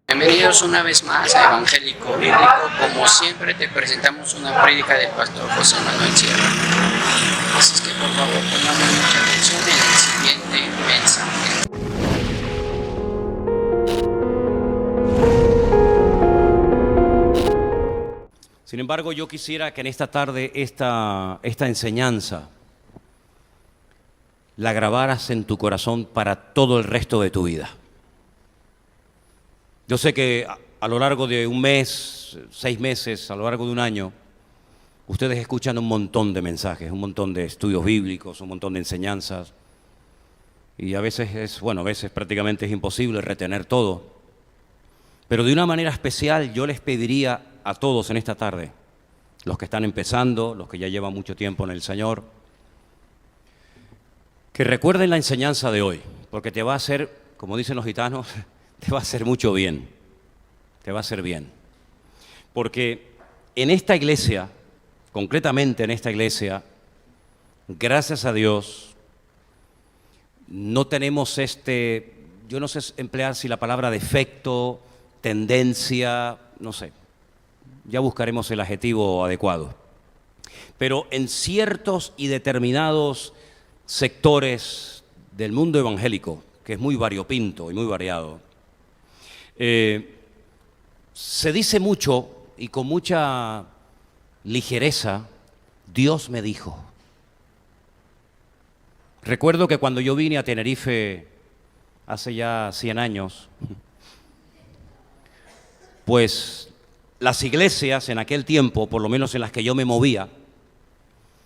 Bienvenidos una vez más a Evangélico Bíblico. Como siempre te presentamos una prédica del pastor José Manuel Sierra. Así es que por favor pongamos mucha atención en el siguiente mensaje. Sin embargo, yo quisiera que en esta tarde esta enseñanza la grabaras en tu corazón para todo el resto de tu vida. Yo sé que a lo largo de un mes, 6 meses, a lo largo de un año, ustedes escuchan un montón de mensajes, un montón de estudios bíblicos, un montón de enseñanzas. Y a veces prácticamente es imposible retener todo. Pero de una manera especial yo les pediría a todos en esta tarde, los que están empezando, los que ya llevan mucho tiempo en el Señor, que recuerden la enseñanza de hoy, porque te va a hacer, como dicen los gitanos, te va a hacer mucho bien, te va a hacer bien. Porque en esta iglesia, concretamente en esta iglesia, gracias a Dios, no tenemos yo no sé emplear si la palabra defecto, tendencia, no sé, ya buscaremos el adjetivo adecuado. Pero en ciertos y determinados sectores del mundo evangélico, que es muy variopinto y muy variado, se dice mucho y con mucha ligereza, Dios me dijo. Recuerdo que cuando yo vine a Tenerife hace ya 100 años, pues las iglesias en aquel tiempo, por lo menos en las que yo me movía,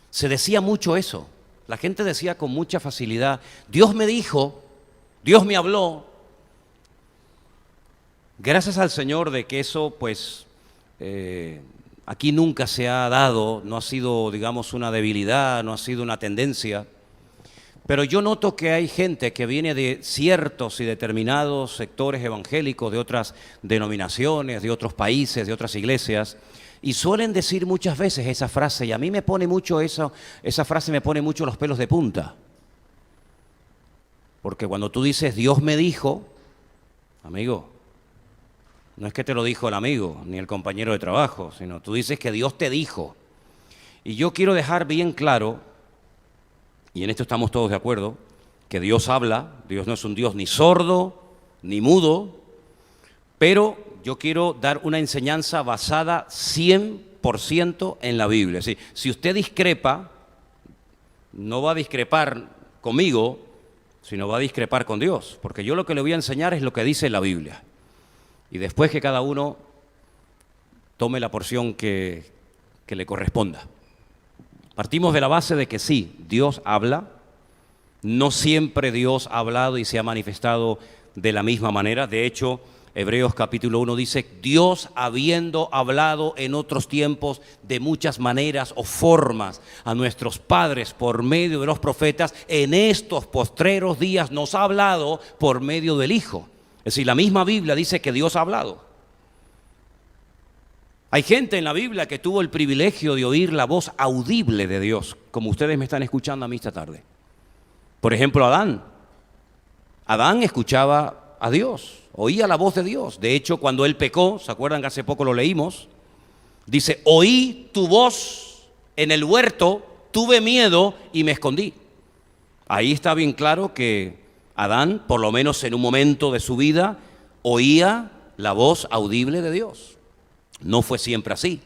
se decía mucho eso. La gente decía con mucha facilidad, Dios me dijo, Dios me habló. Gracias al Señor de que eso, pues, aquí nunca se ha dado, no ha sido, digamos, una debilidad, no ha sido una tendencia. Pero yo noto que hay gente que viene de ciertos y determinados sectores evangélicos, de otras denominaciones, de otros países, de otras iglesias, y suelen decir muchas veces esa frase, y a mí me pone mucho esa frase me pone mucho los pelos de punta. Porque cuando tú dices, Dios me dijo, amigo, no es que te lo dijo el amigo, ni el compañero de trabajo, sino tú dices que Dios te dijo. Y yo quiero dejar bien claro, y en esto estamos todos de acuerdo, que Dios habla, Dios no es un Dios ni sordo, ni mudo, pero yo quiero dar una enseñanza basada 100% en la Biblia. Si usted discrepa, no va a discrepar conmigo, sino va a discrepar con Dios, porque yo lo que le voy a enseñar es lo que dice la Biblia. Y después que cada uno tome la porción que le corresponda. Partimos de la base de que sí, Dios habla, no siempre Dios ha hablado y se ha manifestado de la misma manera. De hecho, Hebreos capítulo 1 dice, Dios habiendo hablado en otros tiempos de muchas maneras o formas a nuestros padres por medio de los profetas, en estos postreros días nos ha hablado por medio del Hijo. Es decir, la misma Biblia dice que Dios ha hablado. Hay gente en la Biblia que tuvo el privilegio de oír la voz audible de Dios, como ustedes me están escuchando a mí esta tarde. Por ejemplo, Adán. Adán escuchaba a Dios, oía la voz de Dios. De hecho, cuando él pecó, ¿se acuerdan que hace poco lo leímos? Dice, oí tu voz en el huerto, tuve miedo y me escondí. Ahí está bien claro que Adán, por lo menos en un momento de su vida, oía la voz audible de Dios. No fue siempre así,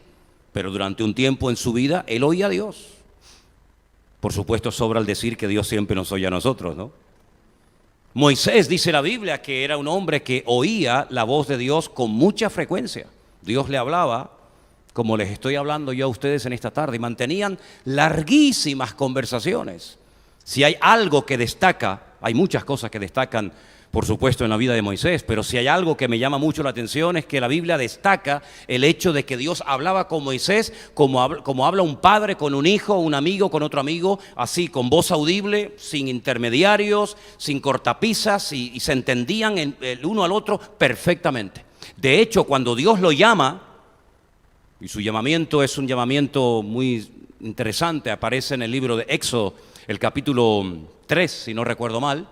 pero durante un tiempo en su vida él oía a Dios. Por supuesto, sobra el decir que Dios siempre nos oye a nosotros, ¿no? Moisés, dice la Biblia, que era un hombre que oía la voz de Dios con mucha frecuencia. Dios le hablaba, como les estoy hablando yo a ustedes en esta tarde, y mantenían larguísimas conversaciones. Si hay algo que destaca, hay muchas cosas que destacan, por supuesto, en la vida de Moisés, pero si hay algo que me llama mucho la atención es que la Biblia destaca el hecho de que Dios hablaba con Moisés como habla un padre con un hijo, un amigo con otro amigo, así, con voz audible, sin intermediarios, sin cortapisas, y se entendían el uno al otro perfectamente. De hecho, cuando Dios lo llama, y su llamamiento es un llamamiento muy interesante, aparece en el libro de Éxodo, el capítulo 3, si no recuerdo mal.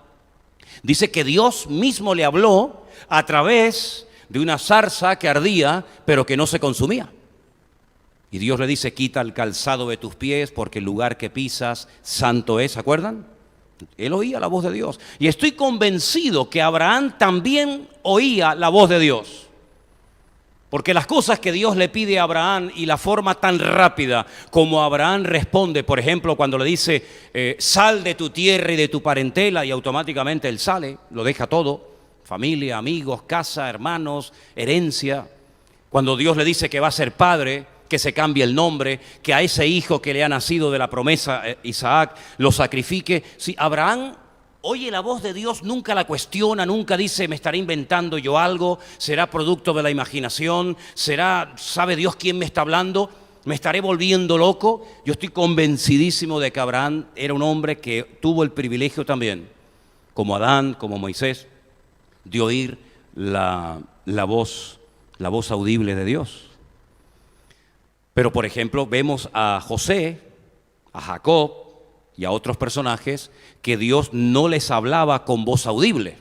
Dice que Dios mismo le habló a través de una zarza que ardía, pero que no se consumía. Y Dios le dice, quita el calzado de tus pies, porque el lugar que pisas santo es. ¿Se acuerdan? Él oía la voz de Dios. Y estoy convencido que Abraham también oía la voz de Dios. Porque las cosas que Dios le pide a Abraham y la forma tan rápida como Abraham responde, por ejemplo, cuando le dice, sal de tu tierra y de tu parentela, y automáticamente él sale, lo deja todo, familia, amigos, casa, hermanos, herencia. Cuando Dios le dice que va a ser padre, que se cambie el nombre, que a ese hijo que le ha nacido de la promesa, Isaac, lo sacrifique. Si Abraham oye la voz de Dios, nunca la cuestiona, nunca dice, me estaré inventando yo algo, será producto de la imaginación, sabe Dios quién me está hablando, me estaré volviendo loco. Yo estoy convencidísimo de que Abraham era un hombre que tuvo el privilegio también, como Adán, como Moisés, de oír la voz audible de Dios. Pero, por ejemplo, vemos a José, a Jacob y a otros personajes que Dios no les hablaba con voz audible,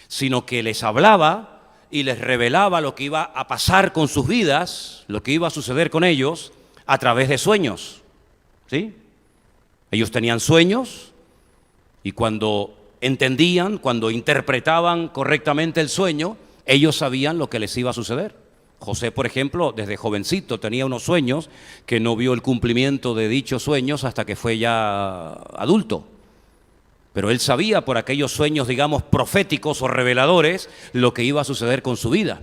sino que les hablaba y les revelaba lo que iba a pasar con sus vidas, lo que iba a suceder con ellos a través de sueños. ¿Sí? Ellos tenían sueños y cuando entendían, cuando interpretaban correctamente el sueño, ellos sabían lo que les iba a suceder. José, por ejemplo, desde jovencito tenía unos sueños que no vio el cumplimiento de dichos sueños hasta que fue ya adulto. Pero él sabía por aquellos sueños, digamos, proféticos o reveladores, lo que iba a suceder con su vida,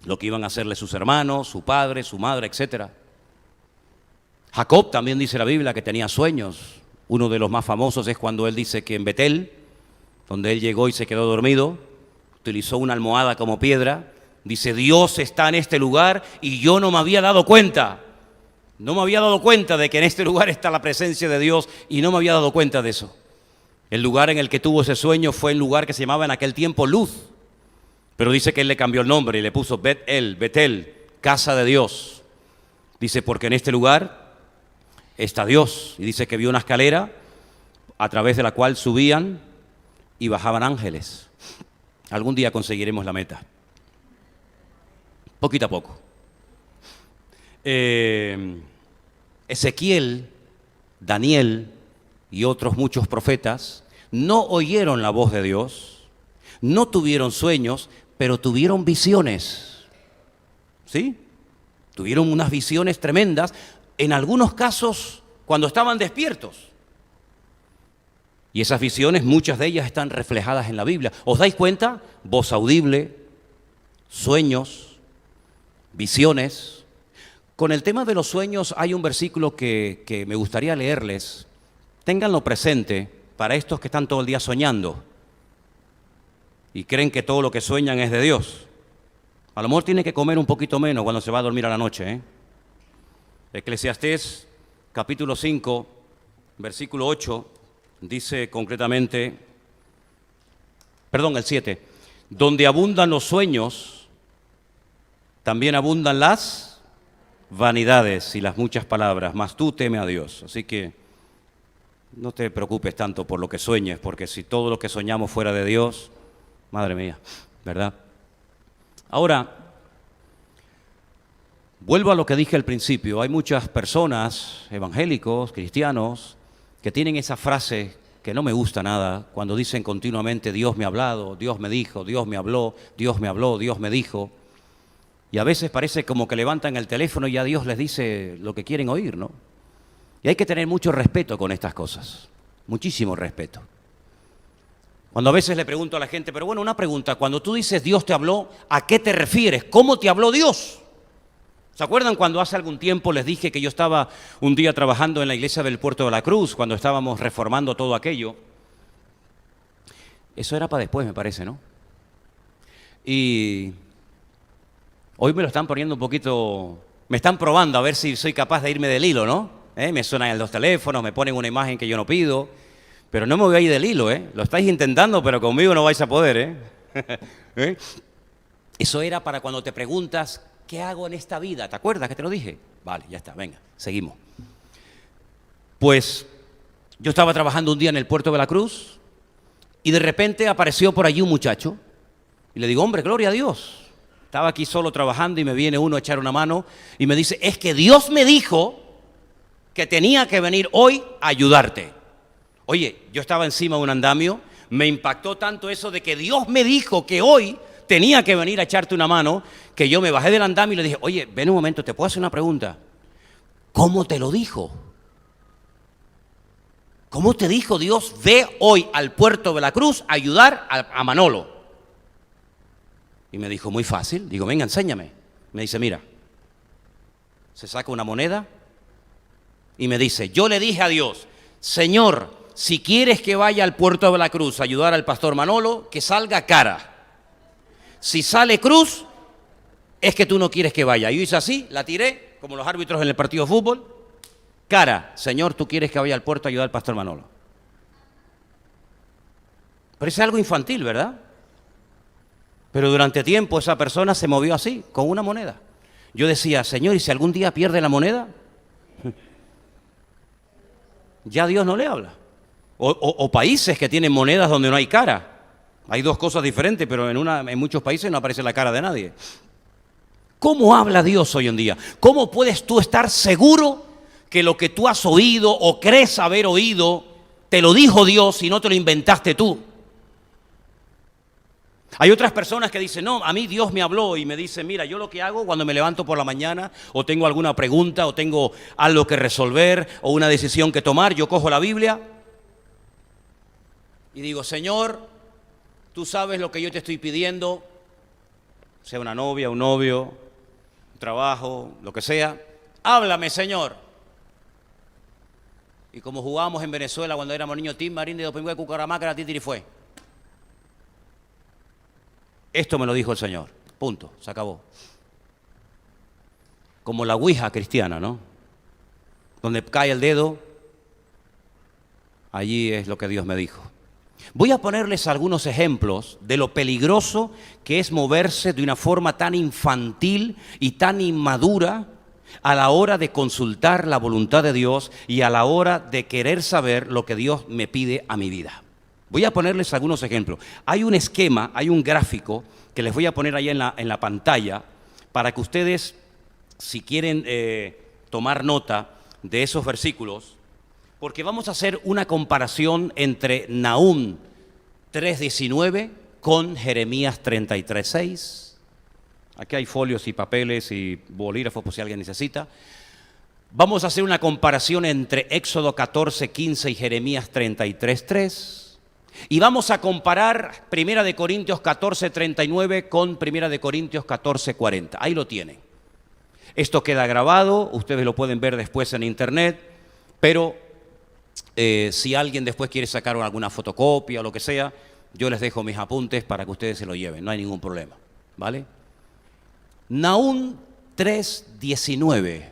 lo que iban a hacerle sus hermanos, su padre, su madre, etc. Jacob también dice la Biblia que tenía sueños. Uno de los más famosos es cuando él dice que en Betel, donde él llegó y se quedó dormido, utilizó una almohada como piedra. Dice, Dios está en este lugar y yo no me había dado cuenta. No me había dado cuenta de que en este lugar está la presencia de Dios y no me había dado cuenta de eso. El lugar en el que tuvo ese sueño fue el lugar que se llamaba en aquel tiempo Luz. Pero dice que él le cambió el nombre y le puso Betel, casa de Dios. Dice, porque en este lugar está Dios. Y dice que vio una escalera a través de la cual subían y bajaban ángeles. Algún día conseguiremos la meta. Poquito a poco. Ezequiel, Daniel y otros muchos profetas no oyeron la voz de Dios, no tuvieron sueños, pero tuvieron visiones. ¿Sí? Tuvieron unas visiones tremendas, en algunos casos cuando estaban despiertos. Y esas visiones, muchas de ellas están reflejadas en la Biblia. ¿Os dais cuenta? Voz audible, sueños, visiones. Con el tema de los sueños hay un versículo que me gustaría leerles. Ténganlo presente para estos que están todo el día soñando y creen que todo lo que sueñan es de Dios. A lo mejor tiene que comer un poquito menos cuando se va a dormir a la noche. Eclesiastés capítulo 5, versículo 8, dice concretamente, el 7, donde abundan los sueños, también abundan las vanidades y las muchas palabras, mas tú teme a Dios. Así que no te preocupes tanto por lo que sueñes, porque si todo lo que soñamos fuera de Dios, madre mía, ¿verdad? Ahora, vuelvo a lo que dije al principio. Hay muchas personas, evangélicos, cristianos, que tienen esa frase que no me gusta nada, cuando dicen continuamente, Dios me ha hablado, Dios me dijo, Dios me habló, Dios me habló, Dios me dijo. Y a veces parece como que levantan el teléfono y ya Dios les dice lo que quieren oír, ¿no? Y hay que tener mucho respeto con estas cosas, muchísimo respeto. Cuando a veces le pregunto a la gente, pero bueno, una pregunta, cuando tú dices Dios te habló, ¿a qué te refieres? ¿Cómo te habló Dios? ¿Se acuerdan cuando hace algún tiempo les dije que yo estaba un día trabajando en la iglesia del Puerto de la Cruz, cuando estábamos reformando todo aquello? Eso era para después, me parece, ¿no? Y hoy me lo están poniendo un poquito, me están probando a ver si soy capaz de irme del hilo, ¿no? Me suenan los teléfonos, me ponen una imagen que yo no pido, pero no me voy a ir del hilo, Lo estáis intentando, pero conmigo no vais a poder, Eso era para cuando te preguntas, ¿qué hago en esta vida? ¿Te acuerdas que te lo dije? Vale, ya está, venga, seguimos. Pues yo estaba trabajando un día en el Puerto de la Cruz Y de repente apareció por allí un muchacho. Y le digo, hombre, gloria a Dios. Estaba aquí solo trabajando y me viene uno a echar una mano y me dice, es que Dios me dijo que tenía que venir hoy a ayudarte. Oye, yo estaba encima de un andamio, me impactó tanto eso de que Dios me dijo que hoy tenía que venir a echarte una mano, que yo me bajé del andamio y le dije, oye, ven un momento, ¿te puedo hacer una pregunta? ¿Cómo te lo dijo? ¿Cómo te dijo Dios, ve hoy al puerto de la Cruz a ayudar a Manolo? Y me dijo, muy fácil. Digo, venga, enséñame. Me dice, mira, se saca una moneda y me dice, yo le dije a Dios, Señor, si quieres que vaya al puerto de la Cruz a ayudar al pastor Manolo, que salga cara. Si sale cruz, es que tú no quieres que vaya. Yo hice así, la tiré, como los árbitros en el partido de fútbol. Cara, Señor, tú quieres que vaya al puerto a ayudar al pastor Manolo. Parece algo infantil, ¿verdad? Pero durante tiempo esa persona se movió así, con una moneda. Yo decía, Señor, ¿y si algún día pierde la moneda? Ya Dios no le habla. O países que tienen monedas donde no hay cara. Hay dos cosas diferentes, pero en muchos países no aparece la cara de nadie. ¿Cómo habla Dios hoy en día? ¿Cómo puedes tú estar seguro que lo que tú has oído o crees haber oído te lo dijo Dios y no te lo inventaste tú? Hay otras personas que dicen, no, a mí Dios me habló y me dice, mira, yo lo que hago cuando me levanto por la mañana o tengo alguna pregunta o tengo algo que resolver o una decisión que tomar, yo cojo la Biblia y digo, Señor, tú sabes lo que yo te estoy pidiendo, sea una novia, un novio, un trabajo, lo que sea, háblame, Señor. Y como jugábamos en Venezuela cuando éramos niños, Tim Marín de Dopingüe, Cucaramácara, Titiri fue. Esto me lo dijo el Señor, punto, se acabó. Como la ouija cristiana, ¿no? Donde cae el dedo, allí es lo que Dios me dijo. Voy a ponerles algunos ejemplos de lo peligroso que es moverse de una forma tan infantil y tan inmadura a la hora de consultar la voluntad de Dios y a la hora de querer saber lo que Dios me pide a mi vida. Voy a ponerles algunos ejemplos. Hay un esquema, hay un gráfico que les voy a poner ahí en la pantalla para que ustedes, si quieren tomar nota de esos versículos, porque vamos a hacer una comparación entre Nahum 3:19 con Jeremías 33:6. Aquí hay folios y papeles y bolígrafos por si alguien necesita. Vamos a hacer una comparación entre Éxodo 14:15 y Jeremías 33:3. Y vamos a comparar 1 Corintios 14:39 con 1 Corintios 14:40. Ahí lo tienen. Esto queda grabado, ustedes lo pueden ver después en internet, pero si alguien después quiere sacar alguna fotocopia o lo que sea, yo les dejo mis apuntes para que ustedes se lo lleven, no hay ningún problema, ¿vale? Nahum 3:19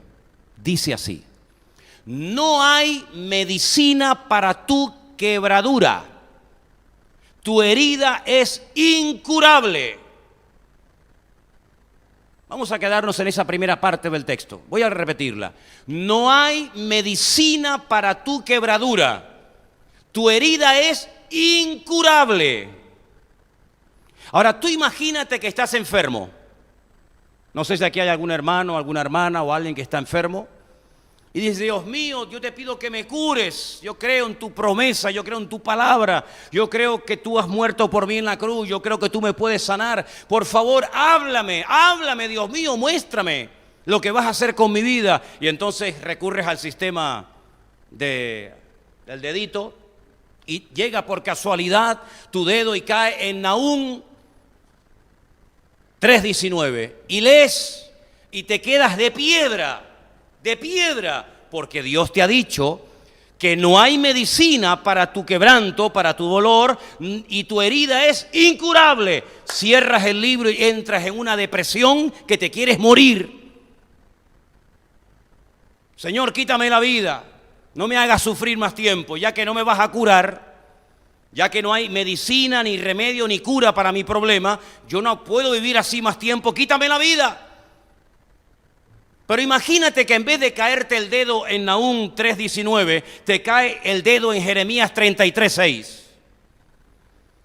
dice así: no hay medicina para tu quebradura, tu herida es incurable. Vamos a quedarnos en esa primera parte del texto. Voy a repetirla. No hay medicina para tu quebradura. Tu herida es incurable. Ahora, tú imagínate que estás enfermo. No sé si aquí hay algún hermano, alguna hermana o alguien que está enfermo. Y dice, Dios mío, yo te pido que me cures. Yo creo en tu promesa, yo creo en tu palabra. Yo creo que tú has muerto por mí en la cruz. Yo creo que tú me puedes sanar. Por favor, háblame, Dios mío, muéstrame lo que vas a hacer con mi vida. Y entonces recurres al sistema del dedito y llega por casualidad tu dedo y cae en Nahum 3:19. Y lees y te quedas de piedra, porque Dios te ha dicho que no hay medicina para tu quebranto, para tu dolor, y tu herida es incurable. Cierras el libro y entras en una depresión que te quieres morir. Señor, quítame la vida, no me hagas sufrir más tiempo, ya que no me vas a curar, ya que no hay medicina, ni remedio, ni cura para mi problema, yo no puedo vivir así más tiempo, quítame la vida. Pero imagínate que en vez de caerte el dedo en Nahum 3:19, te cae el dedo en Jeremías 33:6.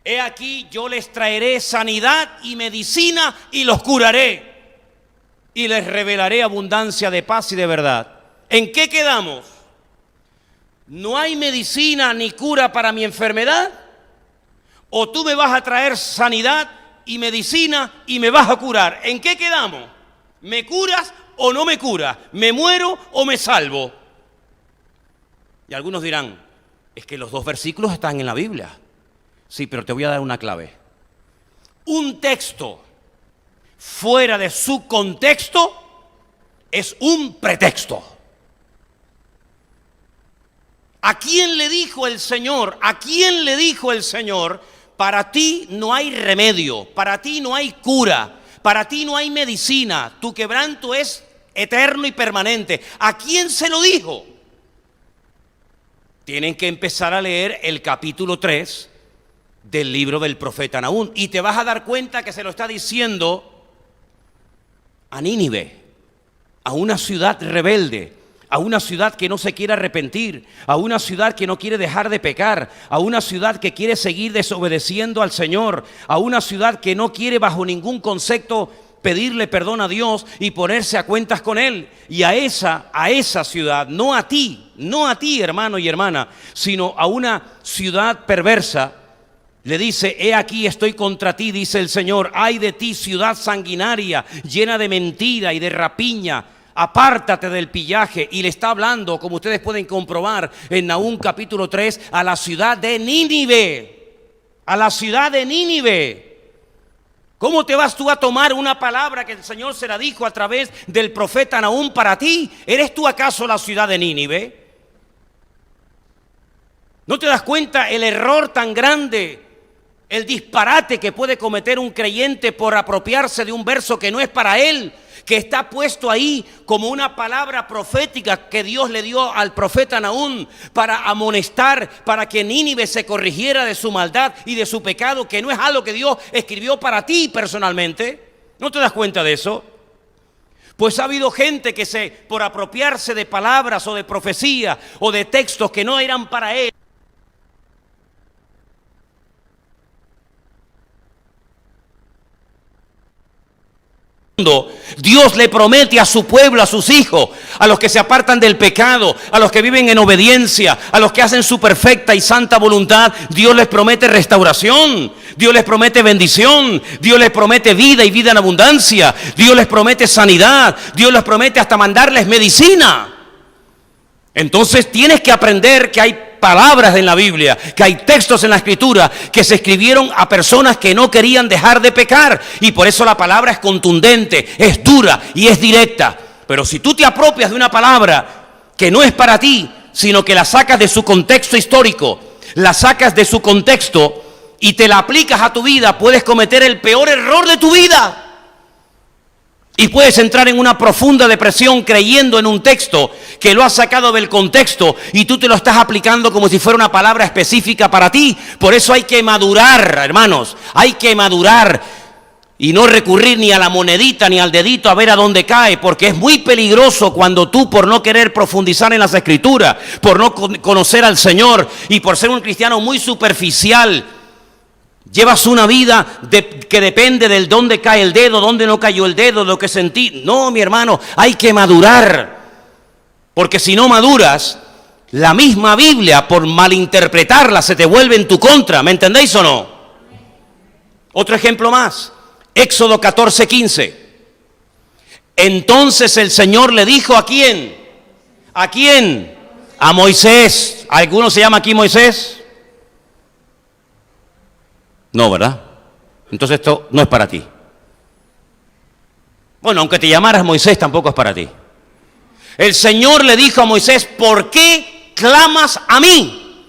he aquí yo les traeré sanidad y medicina y los curaré y les revelaré abundancia de paz y de verdad. ¿En qué quedamos? ¿No hay medicina ni cura para mi enfermedad? ¿O tú me vas a traer sanidad y medicina y me vas a curar? ¿En qué quedamos? ¿Me curas o no me curas? ¿Me muero o me salvo? Y algunos dirán, es que los dos versículos están en la Biblia. Sí, pero te voy a dar una clave. Un texto fuera de su contexto es un pretexto. ¿A quién le dijo el Señor? ¿A quién le dijo el Señor? Para ti no hay remedio, para ti no hay cura, para ti no hay medicina, tu quebranto es eterno y permanente. ¿A quién se lo dijo? Tienen que empezar a leer el capítulo 3 del libro del profeta Nahum y te vas a dar cuenta que se lo está diciendo a Nínive, a una ciudad rebelde, a una ciudad que no se quiere arrepentir, a una ciudad que no quiere dejar de pecar, a una ciudad que quiere seguir desobedeciendo al Señor, a una ciudad que no quiere bajo ningún concepto pedirle perdón a Dios y ponerse a cuentas con Él. Y a esa ciudad, no a ti, hermano y hermana, sino a una ciudad perversa, le dice, he aquí estoy contra ti, dice el Señor, ay de ti ciudad sanguinaria, llena de mentira y de rapiña, apártate del pillaje. Y le está hablando, como ustedes pueden comprobar en Nahum capítulo 3, a la ciudad de Nínive, a la ciudad de Nínive. ¿Cómo te vas tú a tomar una palabra que el Señor se la dijo a través del profeta Nahum para ti? ¿Eres tú acaso la ciudad de Nínive? ¿No te das cuenta el error tan grande, el disparate que puede cometer un creyente por apropiarse de un verso que no es para él, que está puesto ahí como una palabra profética que Dios le dio al profeta Nahum para amonestar, para que Nínive se corrigiera de su maldad y de su pecado, que no es algo que Dios escribió para ti personalmente? ¿No te das cuenta de eso? Pues ha habido gente que por apropiarse de palabras o de profecía o de textos que no eran para él, Dios le promete a su pueblo, a sus hijos, a los que se apartan del pecado, a los que viven en obediencia, a los que hacen su perfecta y santa voluntad, Dios les promete restauración, Dios les promete bendición, Dios les promete vida y vida en abundancia, Dios les promete sanidad, Dios les promete hasta mandarles medicina. Entonces tienes que aprender que hay palabras en la Biblia, que hay textos en la Escritura que se escribieron a personas que no querían dejar de pecar, y por eso la palabra es contundente, es dura y es directa. Pero si tú te apropias de una palabra que no es para ti, sino que la sacas de su contexto histórico, la sacas de su contexto y te la aplicas a tu vida, puedes cometer el peor error de tu vida. Y puedes entrar en una profunda depresión creyendo en un texto que lo has sacado del contexto y tú te lo estás aplicando como si fuera una palabra específica para ti. Por eso hay que madurar, hermanos, hay que madurar y no recurrir ni a la monedita ni al dedito a ver a dónde cae, porque es muy peligroso cuando tú, por no querer profundizar en las Escrituras, por no conocer al Señor y por ser un cristiano muy superficial, llevas una vida que depende del dónde cae el dedo, dónde no cayó el dedo, lo que sentí. No, mi hermano, hay que madurar. Porque si no maduras, la misma Biblia, por malinterpretarla, se te vuelve en tu contra. ¿Me entendéis o no? Otro ejemplo más. Éxodo 14:15. Entonces el Señor le dijo, ¿a quién? ¿A quién? A Moisés. ¿Alguno se llama aquí Moisés? No, ¿verdad? Entonces esto no es para ti. Bueno, aunque te llamaras Moisés, tampoco es para ti. El Señor le dijo a Moisés, ¿por qué clamas a mí?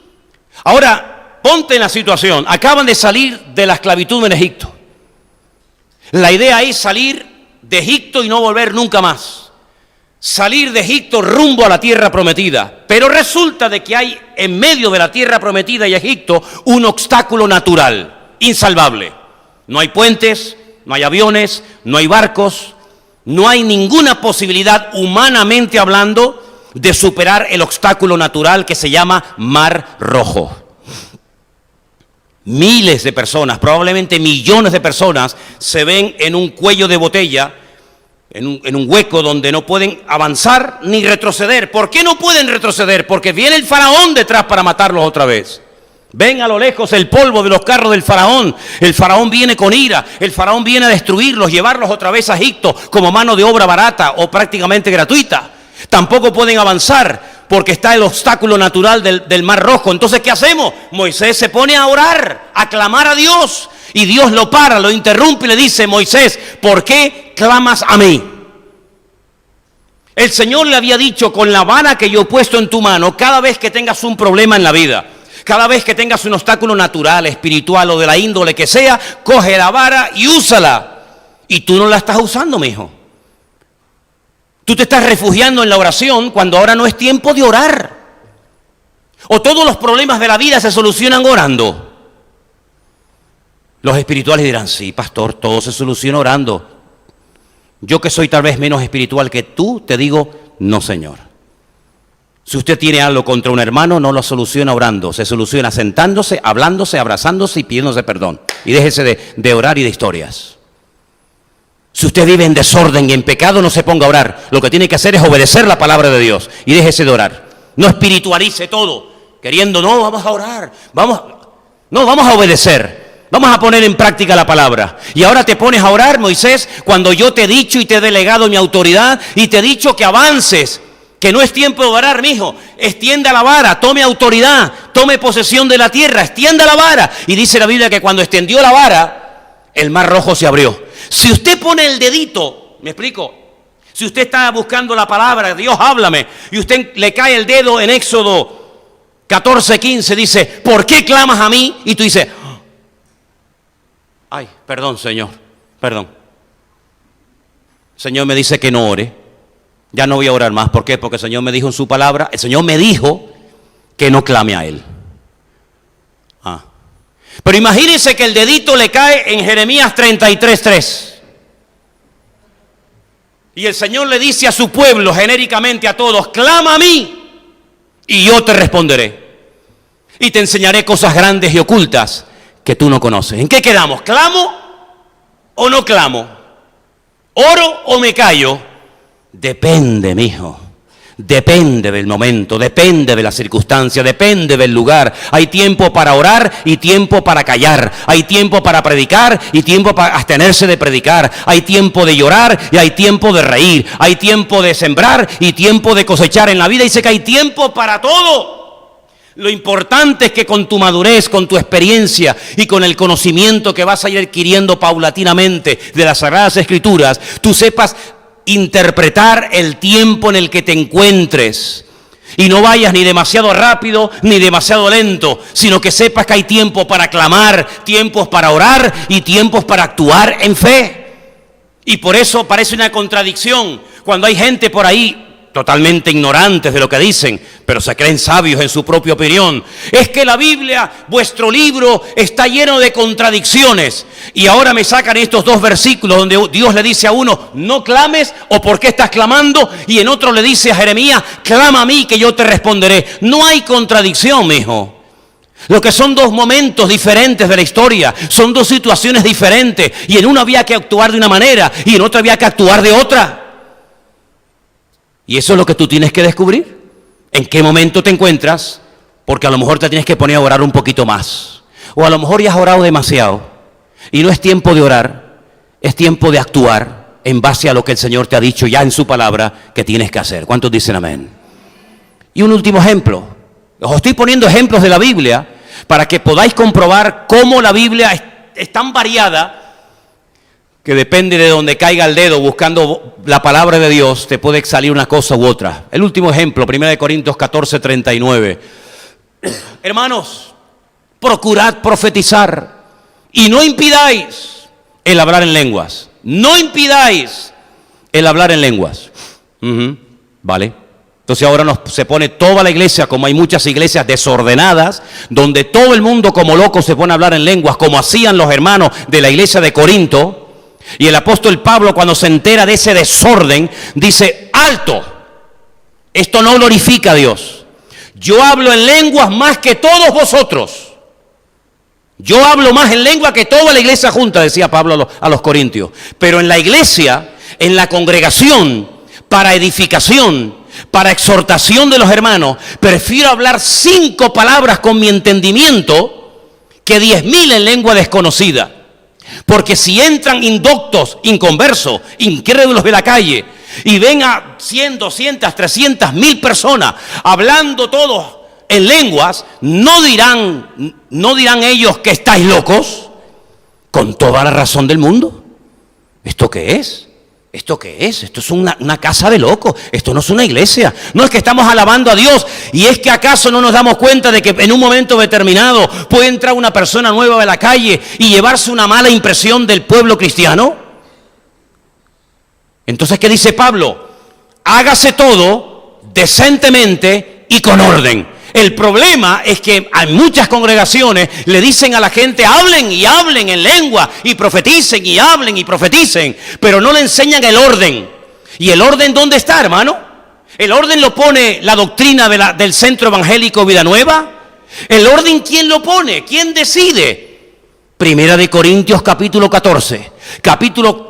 Ahora, ponte en la situación. Acaban de salir de la esclavitud en Egipto. La idea es salir de Egipto y no volver nunca más. Salir de Egipto rumbo a la tierra prometida. Pero resulta de que hay en medio de la tierra prometida y Egipto un obstáculo natural insalvable. No hay puentes, no hay aviones, no hay barcos, no hay ninguna posibilidad, humanamente hablando, de superar el obstáculo natural que se llama Mar Rojo. Miles de personas, probablemente millones de personas, se ven en un cuello de botella, en un hueco donde no pueden avanzar ni retroceder. ¿Por qué no pueden retroceder? Porque viene el faraón detrás para matarlos otra vez. Ven a lo lejos el polvo de los carros del faraón. El faraón viene con ira. El faraón viene a destruirlos, llevarlos otra vez a Egipto como mano de obra barata o prácticamente gratuita. Tampoco pueden avanzar porque está el obstáculo natural del Mar Rojo. Entonces, ¿qué hacemos? Moisés se pone a orar, a clamar a Dios. Y Dios lo para, lo interrumpe y le dice: Moisés, ¿por qué clamas a mí? El Señor le había dicho: con la vara que yo he puesto en tu mano, cada vez que tengas un problema en la vida, cada vez que tengas un obstáculo natural, espiritual o de la índole que sea, coge la vara y úsala. Y tú no la estás usando, mijo. Tú te estás refugiando en la oración cuando ahora no es tiempo de orar. O todos los problemas de la vida se solucionan orando. Los espirituales dirán: sí, pastor, todo se soluciona orando. Yo, que soy tal vez menos espiritual que tú, te digo: no, señor. Si usted tiene algo contra un hermano, no lo soluciona orando. Se soluciona sentándose, hablándose, abrazándose y pidiéndose perdón. Y déjese de orar y de historias. Si usted vive en desorden y en pecado, no se ponga a orar. Lo que tiene que hacer es obedecer la palabra de Dios. Y déjese de orar. No espiritualice todo, queriendo: no, vamos a orar. Vamos a obedecer. Vamos a poner en práctica la palabra. Y ahora te pones a orar, Moisés, cuando yo te he dicho y te he delegado mi autoridad y te he dicho que avances, que no es tiempo de orar, mijo. Extienda la vara, tome autoridad, tome posesión de la tierra, extienda la vara. Y dice la Biblia que cuando extendió la vara, el Mar Rojo se abrió. Si usted pone el dedito, ¿me explico? Si usted está buscando la palabra, Dios háblame, y usted le cae el dedo en Éxodo 14:15, dice: ¿por qué clamas a mí? Y tú dices: ay, perdón, Señor, perdón. Señor me dice que no ore. Ya no voy a orar más. ¿Por qué? Porque el Señor me dijo en su palabra, el Señor me dijo que no clame a Él. Pero imagínense que el dedito le cae en Jeremías 33:3. Y el Señor le dice a su pueblo, genéricamente a todos: clama a mí y yo te responderé. Y te enseñaré cosas grandes y ocultas que tú no conoces. ¿En qué quedamos? ¿Clamo o no clamo? ¿Oro o me callo? Depende, mijo. Depende del momento, depende de la circunstancia, depende del lugar. Hay tiempo para orar y tiempo para callar. Hay tiempo para predicar y tiempo para abstenerse de predicar. Hay tiempo de llorar y hay tiempo de reír. Hay tiempo de sembrar y tiempo de cosechar. En la vida dice que hay tiempo para todo. Lo importante es que con tu madurez, con tu experiencia y con el conocimiento que vas a ir adquiriendo paulatinamente de las Sagradas Escrituras, tú sepas interpretar el tiempo en el que te encuentres y no vayas ni demasiado rápido ni demasiado lento, sino que sepas que hay tiempo para clamar, tiempos para orar y tiempos para actuar en fe. Y por eso parece una contradicción cuando hay gente por ahí totalmente ignorantes de lo que dicen, pero se creen sabios en su propia opinión. Es que la Biblia, vuestro libro, está lleno de contradicciones. Y ahora me sacan estos dos versículos donde Dios le dice a uno: no clames, o ¿por qué estás clamando? Y en otro le dice a Jeremías: clama a mí que yo te responderé. No hay contradicción, mijo. Lo que son dos momentos diferentes de la historia, son dos situaciones diferentes. Y en una había que actuar de una manera y en otra había que actuar de otra. Y eso es lo que tú tienes que descubrir. ¿En qué momento te encuentras? Porque a lo mejor te tienes que poner a orar un poquito más. O a lo mejor ya has orado demasiado. Y no es tiempo de orar, es tiempo de actuar en base a lo que el Señor te ha dicho ya en su palabra que tienes que hacer. ¿Cuántos dicen amén? Y un último ejemplo. Os estoy poniendo ejemplos de la Biblia para que podáis comprobar cómo la Biblia es tan variada que depende de donde caiga el dedo buscando la palabra de Dios, te puede salir una cosa u otra. El último ejemplo, 1 Corintios 14:39. Hermanos, procurad profetizar y no impidáis el hablar en lenguas. No impidáis el hablar en lenguas. ¿Vale? Entonces ahora se pone toda la iglesia, como hay muchas iglesias desordenadas, donde todo el mundo como loco se pone a hablar en lenguas, como hacían los hermanos de la iglesia de Corinto. Y el apóstol Pablo, cuando se entera de ese desorden, dice: alto, esto no glorifica a Dios. Yo hablo en lenguas más que todos vosotros. Yo hablo más en lengua que toda la iglesia junta, decía Pablo a los corintios. Pero en la iglesia, en la congregación, para edificación, para exhortación de los hermanos, prefiero hablar 5 palabras con mi entendimiento que 10.000 en lengua desconocida. Porque si entran indoctos, inconversos, incrédulos de la calle y ven a 100, 200, 300, 1000 personas hablando todos en lenguas, no dirán ellos que estáis locos, con toda la razón del mundo. ¿Esto qué es? ¿Esto qué es? Esto es una casa de locos. Esto no es una iglesia. No es que estamos alabando a Dios. ¿Y es que acaso no nos damos cuenta de que en un momento determinado puede entrar una persona nueva de la calle y llevarse una mala impresión del pueblo cristiano? Entonces, ¿qué dice Pablo? Hágase todo decentemente y con orden. El problema es que hay muchas congregaciones le dicen a la gente hablen y hablen en lengua y profeticen y hablen y profeticen, pero no le enseñan el orden. ¿Y el orden dónde está, hermano? ¿El orden lo pone la doctrina del Centro Evangélico Vida Nueva? ¿El orden quién lo pone? ¿Quién decide? Primera de Corintios capítulo 14.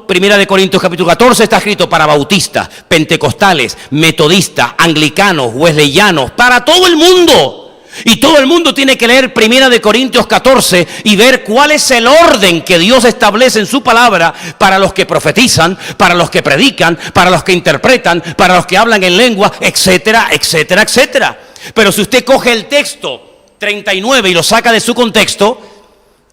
Primera de Corintios capítulo 14 está escrito para bautistas, pentecostales, metodistas, anglicanos, wesleyanos, para todo el mundo. Y todo el mundo tiene que leer Primera de Corintios 14 y ver cuál es el orden que Dios establece en su palabra para los que profetizan, para los que predican, para los que interpretan, para los que hablan en lengua, etcétera, etcétera, etcétera. Pero si usted coge el texto 39 y lo saca de su contexto,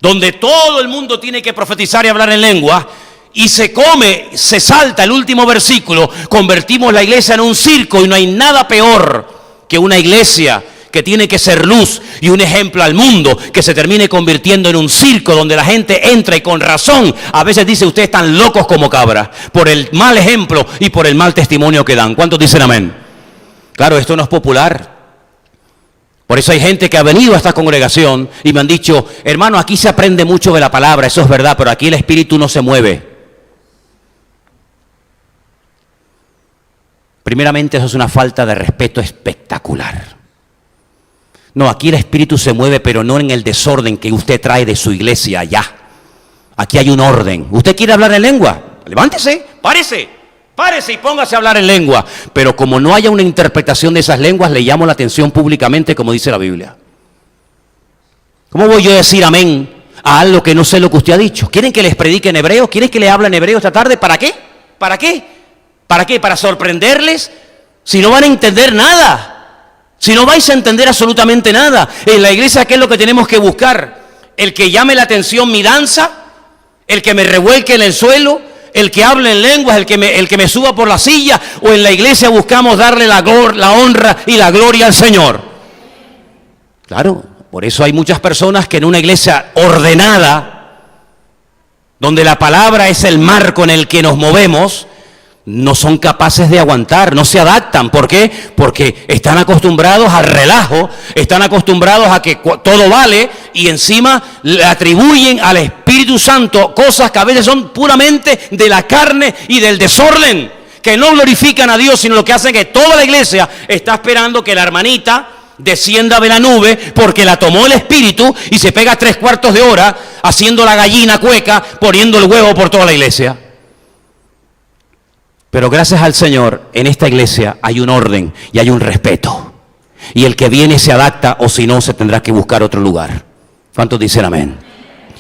donde todo el mundo tiene que profetizar y hablar en lengua, y se salta el último versículo, convertimos la iglesia en un circo, y no hay nada peor que una iglesia que tiene que ser luz y un ejemplo al mundo, que se termine convirtiendo en un circo donde la gente entra y con razón a veces dice: ustedes están locos como cabras, por el mal ejemplo y por el mal testimonio que dan. ¿Cuántos dicen amén? Claro, esto no es popular. Por eso hay gente que ha venido a esta congregación y me han dicho: hermano, aquí se aprende mucho de la palabra, eso es verdad, pero aquí el espíritu no se mueve. Primeramente, eso es una falta de respeto espectacular. No, aquí el espíritu se mueve, pero no en el desorden que usted trae de su iglesia allá. Aquí hay un orden. ¿Usted quiere hablar en lengua? Levántese, párese y póngase a hablar en lengua. Pero como no haya una interpretación de esas lenguas, le llamo la atención públicamente, como dice la Biblia. ¿Cómo voy yo a decir amén a algo que no sé lo que usted ha dicho? ¿Quieren que les predique en hebreo? ¿Quieren que les hable en hebreo esta tarde? ¿Para qué? ¿Para qué? ¿Para qué? ¿Para sorprenderles? Si no van a entender nada. Si no vais a entender absolutamente nada. En la iglesia, ¿qué es lo que tenemos que buscar? El que llame la atención mi danza, el que me revuelque en el suelo, el que hable en lenguas, el que me suba por la silla. O en la iglesia buscamos darle la honra y la gloria al Señor. Claro, por eso hay muchas personas que en una iglesia ordenada, donde la palabra es el marco en el que nos movemos, no son capaces de aguantar, no se adaptan. ¿Por qué? Porque están acostumbrados al relajo, están acostumbrados a que todo vale, y encima le atribuyen al Espíritu Santo cosas que a veces son puramente de la carne y del desorden, que no glorifican a Dios, sino lo que hacen es que toda la iglesia está esperando que la hermanita descienda de la nube porque la tomó el Espíritu y se pega 3/4 de hora haciendo la gallina cueca, poniendo el huevo por toda la iglesia. Pero gracias al Señor, en esta iglesia hay un orden y hay un respeto. Y el que viene se adapta, o si no, se tendrá que buscar otro lugar. ¿Cuántos dicen amén?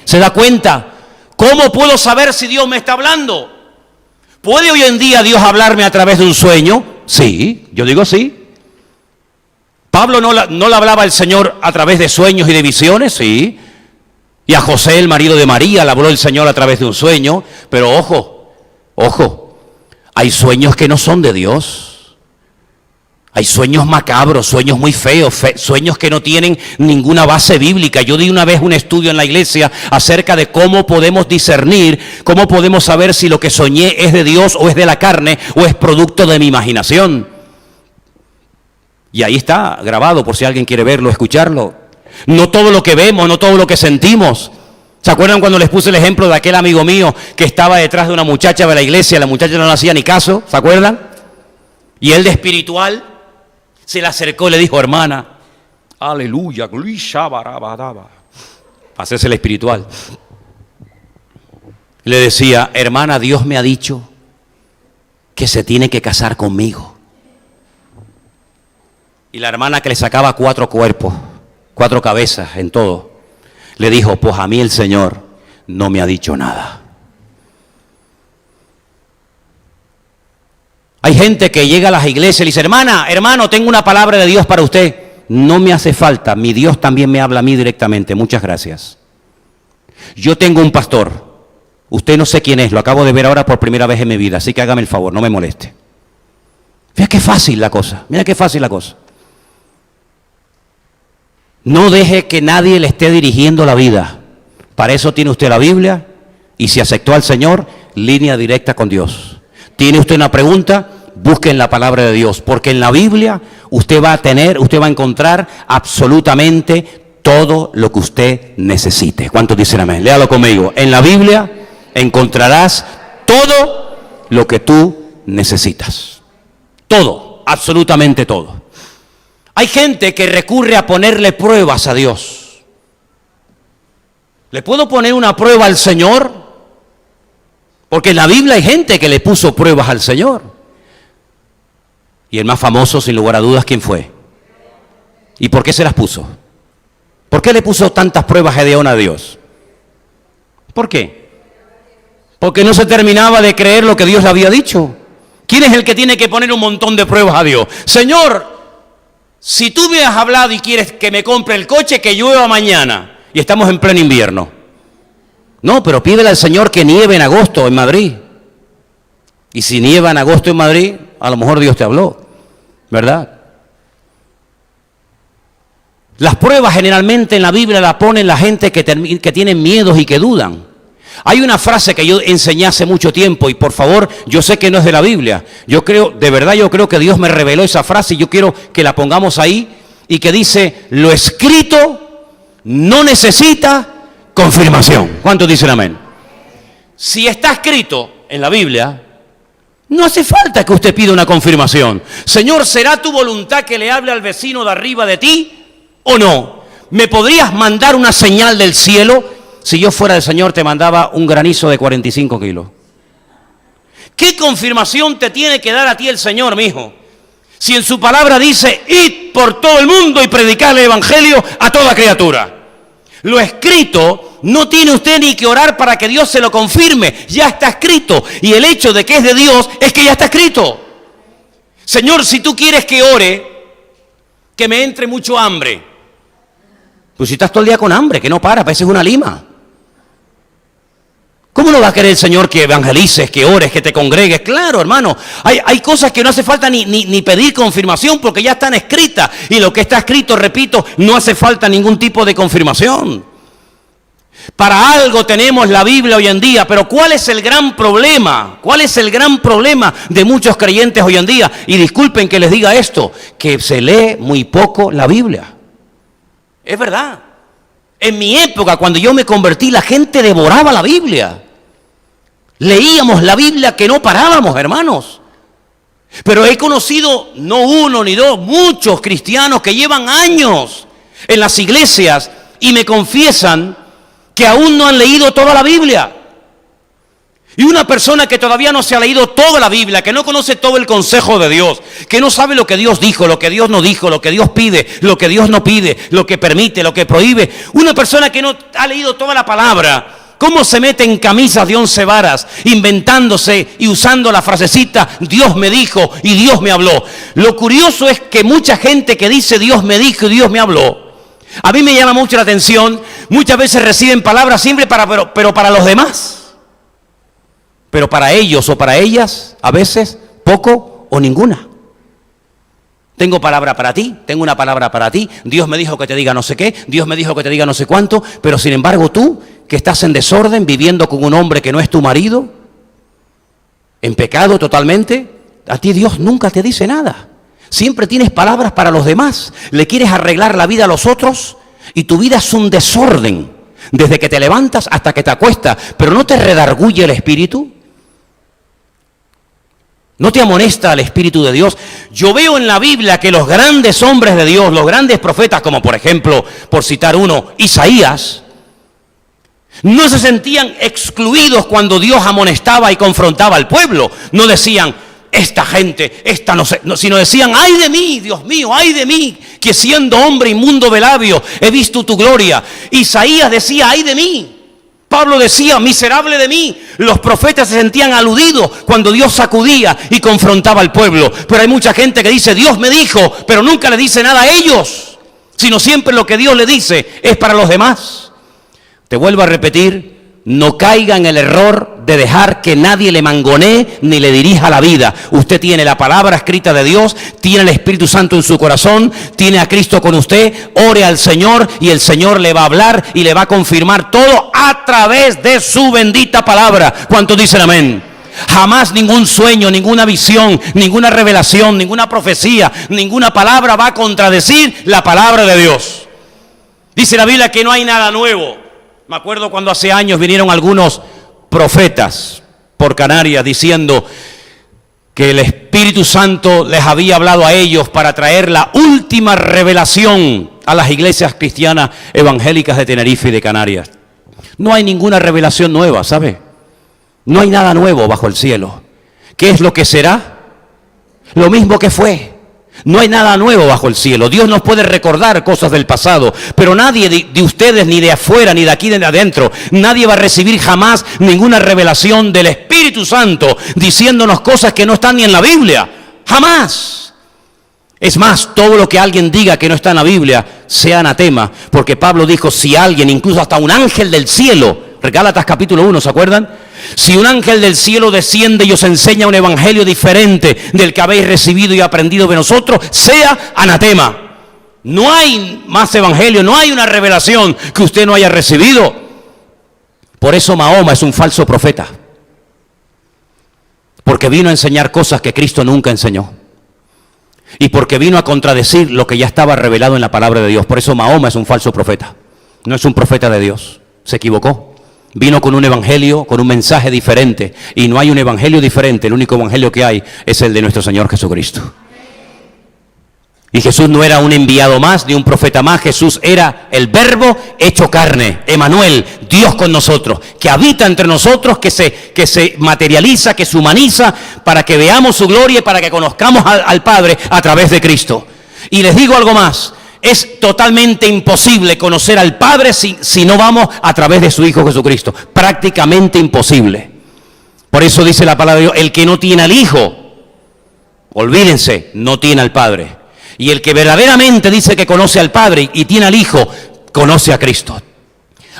¿Se da cuenta? ¿Cómo puedo saber si Dios me está hablando? ¿Puede hoy en día Dios hablarme a través de un sueño? Sí, yo digo sí. ¿Pablo no le hablaba al Señor a través de sueños y de visiones? Sí. Y a José, el marido de María, le habló el Señor a través de un sueño. Pero ojo. Hay sueños que no son de Dios. Hay sueños macabros, sueños muy feos, sueños que no tienen ninguna base bíblica. Yo di una vez un estudio en la iglesia acerca de cómo podemos discernir, cómo podemos saber si lo que soñé es de Dios o es de la carne o es producto de mi imaginación. Y ahí está grabado por si alguien quiere verlo, escucharlo. No todo lo que vemos, no todo lo que sentimos. ¿Se acuerdan cuando les puse el ejemplo de aquel amigo mío que estaba detrás de una muchacha de la iglesia? La muchacha no le hacía ni caso, ¿se acuerdan? Y él, de espiritual, se le acercó y le dijo: hermana, aleluya, hacerse el espiritual. Le decía, hermana, Dios me ha dicho que se tiene que casar conmigo. Y la hermana, que le sacaba 4 cuerpos, 4 cabezas en todo, le dijo, pues a mí el Señor no me ha dicho nada. Hay gente que llega a las iglesias y dice, hermano, tengo una palabra de Dios para usted. No me hace falta, mi Dios también me habla a mí directamente, muchas gracias. Yo tengo un pastor, usted no sé quién es, lo acabo de ver ahora por primera vez en mi vida, así que hágame el favor, no me moleste. Mira qué fácil la cosa, mira qué fácil la cosa. No deje que nadie le esté dirigiendo la vida. Para eso tiene usted la Biblia, y si aceptó al Señor, línea directa con Dios. ¿Tiene usted una pregunta? Busque en la palabra de Dios, porque en la Biblia usted va a encontrar absolutamente todo lo que usted necesite. ¿Cuántos dicen amén? Léalo conmigo. En la Biblia encontrarás todo lo que tú necesitas. Todo, absolutamente todo. Hay gente que recurre a ponerle pruebas a Dios. ¿Le puedo poner una prueba al Señor? Porque en la Biblia hay gente que le puso pruebas al Señor. Y el más famoso, sin lugar a dudas, ¿quién fue? ¿Y por qué se las puso? ¿Por qué le puso tantas pruebas Gedeón a Dios? ¿Por qué? Porque no se terminaba de creer lo que Dios le había dicho. ¿Quién es el que tiene que poner un montón de pruebas a Dios? Señor, si tú me has hablado y quieres que me compre el coche, que llueva mañana. Y estamos en pleno invierno. No, pero pídele al Señor que nieve en agosto en Madrid. Y si nieva en agosto en Madrid, a lo mejor Dios te habló, ¿verdad? Las pruebas generalmente en la Biblia las ponen la gente que tienen miedos y que dudan. Hay una frase que yo enseñé hace mucho tiempo y por favor, yo sé que no es de la Biblia. Yo creo que Dios me reveló esa frase y yo quiero que la pongamos ahí y que dice, lo escrito no necesita confirmación. ¿Cuántos dicen amén? Si está escrito en la Biblia, no hace falta que usted pida una confirmación. Señor, ¿será tu voluntad que le hable al vecino de arriba de ti o no? ¿Me podrías mandar una señal del cielo? Si yo fuera el Señor, te mandaba un granizo de 45 kilos. ¿Qué confirmación te tiene que dar a ti el Señor, mijo? Si en su palabra dice, id por todo el mundo y predicar el evangelio a toda criatura. Lo escrito, no tiene usted ni que orar para que Dios se lo confirme, ya está escrito. Y el hecho de que es de Dios es que ya está escrito. Señor, si tú quieres que ore, que me entre mucho hambre. Pues si estás todo el día con hambre, que no para, pareces una lima. ¿Cómo no va a querer el Señor que evangelices, que ores, que te congregues? Claro, hermano, hay cosas que no hace falta ni pedir confirmación porque ya están escritas. Y lo que está escrito, repito, no hace falta ningún tipo de confirmación. Para algo tenemos la Biblia hoy en día, pero ¿cuál es el gran problema? ¿Cuál es el gran problema de muchos creyentes hoy en día? Y disculpen que les diga esto, que se lee muy poco la Biblia. Es verdad. En mi época, cuando yo me convertí, la gente devoraba la Biblia. Leíamos la Biblia que no parábamos, hermanos. Pero he conocido, no uno ni dos, muchos cristianos que llevan años en las iglesias y me confiesan que aún no han leído toda la Biblia. Y una persona que todavía no se ha leído toda la Biblia, que no conoce todo el consejo de Dios, que no sabe lo que Dios dijo, lo que Dios no dijo, lo que Dios pide, lo que Dios no pide, lo que permite, lo que prohíbe. Una persona que no ha leído toda la palabra, ¿cómo se mete en camisas de 11 varas, inventándose y usando la frasecita, Dios me dijo y Dios me habló? Lo curioso es que mucha gente que dice Dios me dijo y Dios me habló, a mí me llama mucho la atención, muchas veces reciben palabras siempre pero para los demás. Pero para ellos o para ellas, a veces, poco o ninguna. Tengo palabra para ti, tengo una palabra para ti. Dios me dijo que te diga no sé qué, Dios me dijo que te diga no sé cuánto. Pero sin embargo tú, que estás en desorden, viviendo con un hombre que no es tu marido, en pecado totalmente, a ti Dios nunca te dice nada. Siempre tienes palabras para los demás. Le quieres arreglar la vida a los otros y tu vida es un desorden. Desde que te levantas hasta que te acuestas. Pero ¿no te redarguye el espíritu? ¿No te amonesta el Espíritu de Dios? Yo veo en la Biblia que los grandes hombres de Dios, los grandes profetas, como por ejemplo, por citar uno, Isaías, No se sentían excluidos cuando Dios amonestaba y confrontaba al pueblo. No decían, esta gente, esta no sé, no, sino decían, ay de mí, Dios mío, ay de mí, que siendo hombre inmundo de labios he visto tu gloria. Isaías decía, ay de mí. Pablo decía, miserable de mí. Los profetas se sentían aludidos cuando Dios sacudía y confrontaba al pueblo. Pero hay mucha gente que dice, Dios me dijo, pero nunca le dice nada a ellos, sino siempre lo que Dios le dice es para los demás. Te vuelvo a repetir, no caiga en el error de dejar que nadie le mangonee ni le dirija la vida. Usted tiene la palabra escrita de Dios, tiene el Espíritu Santo en su corazón, tiene a Cristo con usted, ore al Señor y el Señor le va a hablar y le va a confirmar todo a través de su bendita palabra. ¿Cuántos dicen amén? Jamás ningún sueño, ninguna visión, ninguna revelación, ninguna profecía, ninguna palabra va a contradecir la palabra de Dios. Dice la Biblia que no hay nada nuevo. Me acuerdo cuando hace años vinieron algunos profetas por Canarias diciendo que el Espíritu Santo les había hablado a ellos para traer la última revelación a las iglesias cristianas evangélicas de Tenerife y de Canarias. No hay ninguna revelación nueva, ¿sabe? No hay nada nuevo bajo el cielo. ¿Qué es lo que será? Lo mismo que fue. No hay nada nuevo bajo el cielo. Dios nos puede recordar cosas del pasado, pero nadie de ustedes, ni de afuera, ni de aquí, ni de adentro, nadie va a recibir jamás ninguna revelación del Espíritu Santo diciéndonos cosas que no están ni en la Biblia. Jamás. Es más, todo lo que alguien diga que no está en la Biblia sea anatema, porque Pablo dijo, si alguien, incluso hasta un ángel del cielo, Gálatas capítulo 1, ¿se acuerdan? Si un ángel del cielo desciende y os enseña un evangelio diferente del que habéis recibido y aprendido de nosotros, sea anatema. No hay más evangelio, no hay una revelación que usted no haya recibido. Por eso Mahoma es un falso profeta, porque vino a enseñar cosas que Cristo nunca enseñó, y porque vino a contradecir lo que ya estaba revelado en la palabra de Dios. Por eso Mahoma es un falso profeta, no es un profeta de Dios, se equivocó. Vino con un evangelio, con un mensaje diferente, y no hay un evangelio diferente. El único evangelio que hay es el de nuestro Señor Jesucristo. Y Jesús no era un enviado más, ni un profeta más. Jesús era el Verbo hecho carne, Emmanuel, Dios con nosotros, que habita entre nosotros, que se materializa, que se humaniza, para que veamos su gloria y para que conozcamos al Padre a través de Cristo. Y les digo algo más. Es totalmente imposible conocer al Padre si no vamos a través de su Hijo Jesucristo. Prácticamente imposible. Por eso dice la palabra de Dios, el que no tiene al Hijo, olvídense, no tiene al Padre. Y el que verdaderamente dice que conoce al Padre y tiene al Hijo, conoce a Cristo.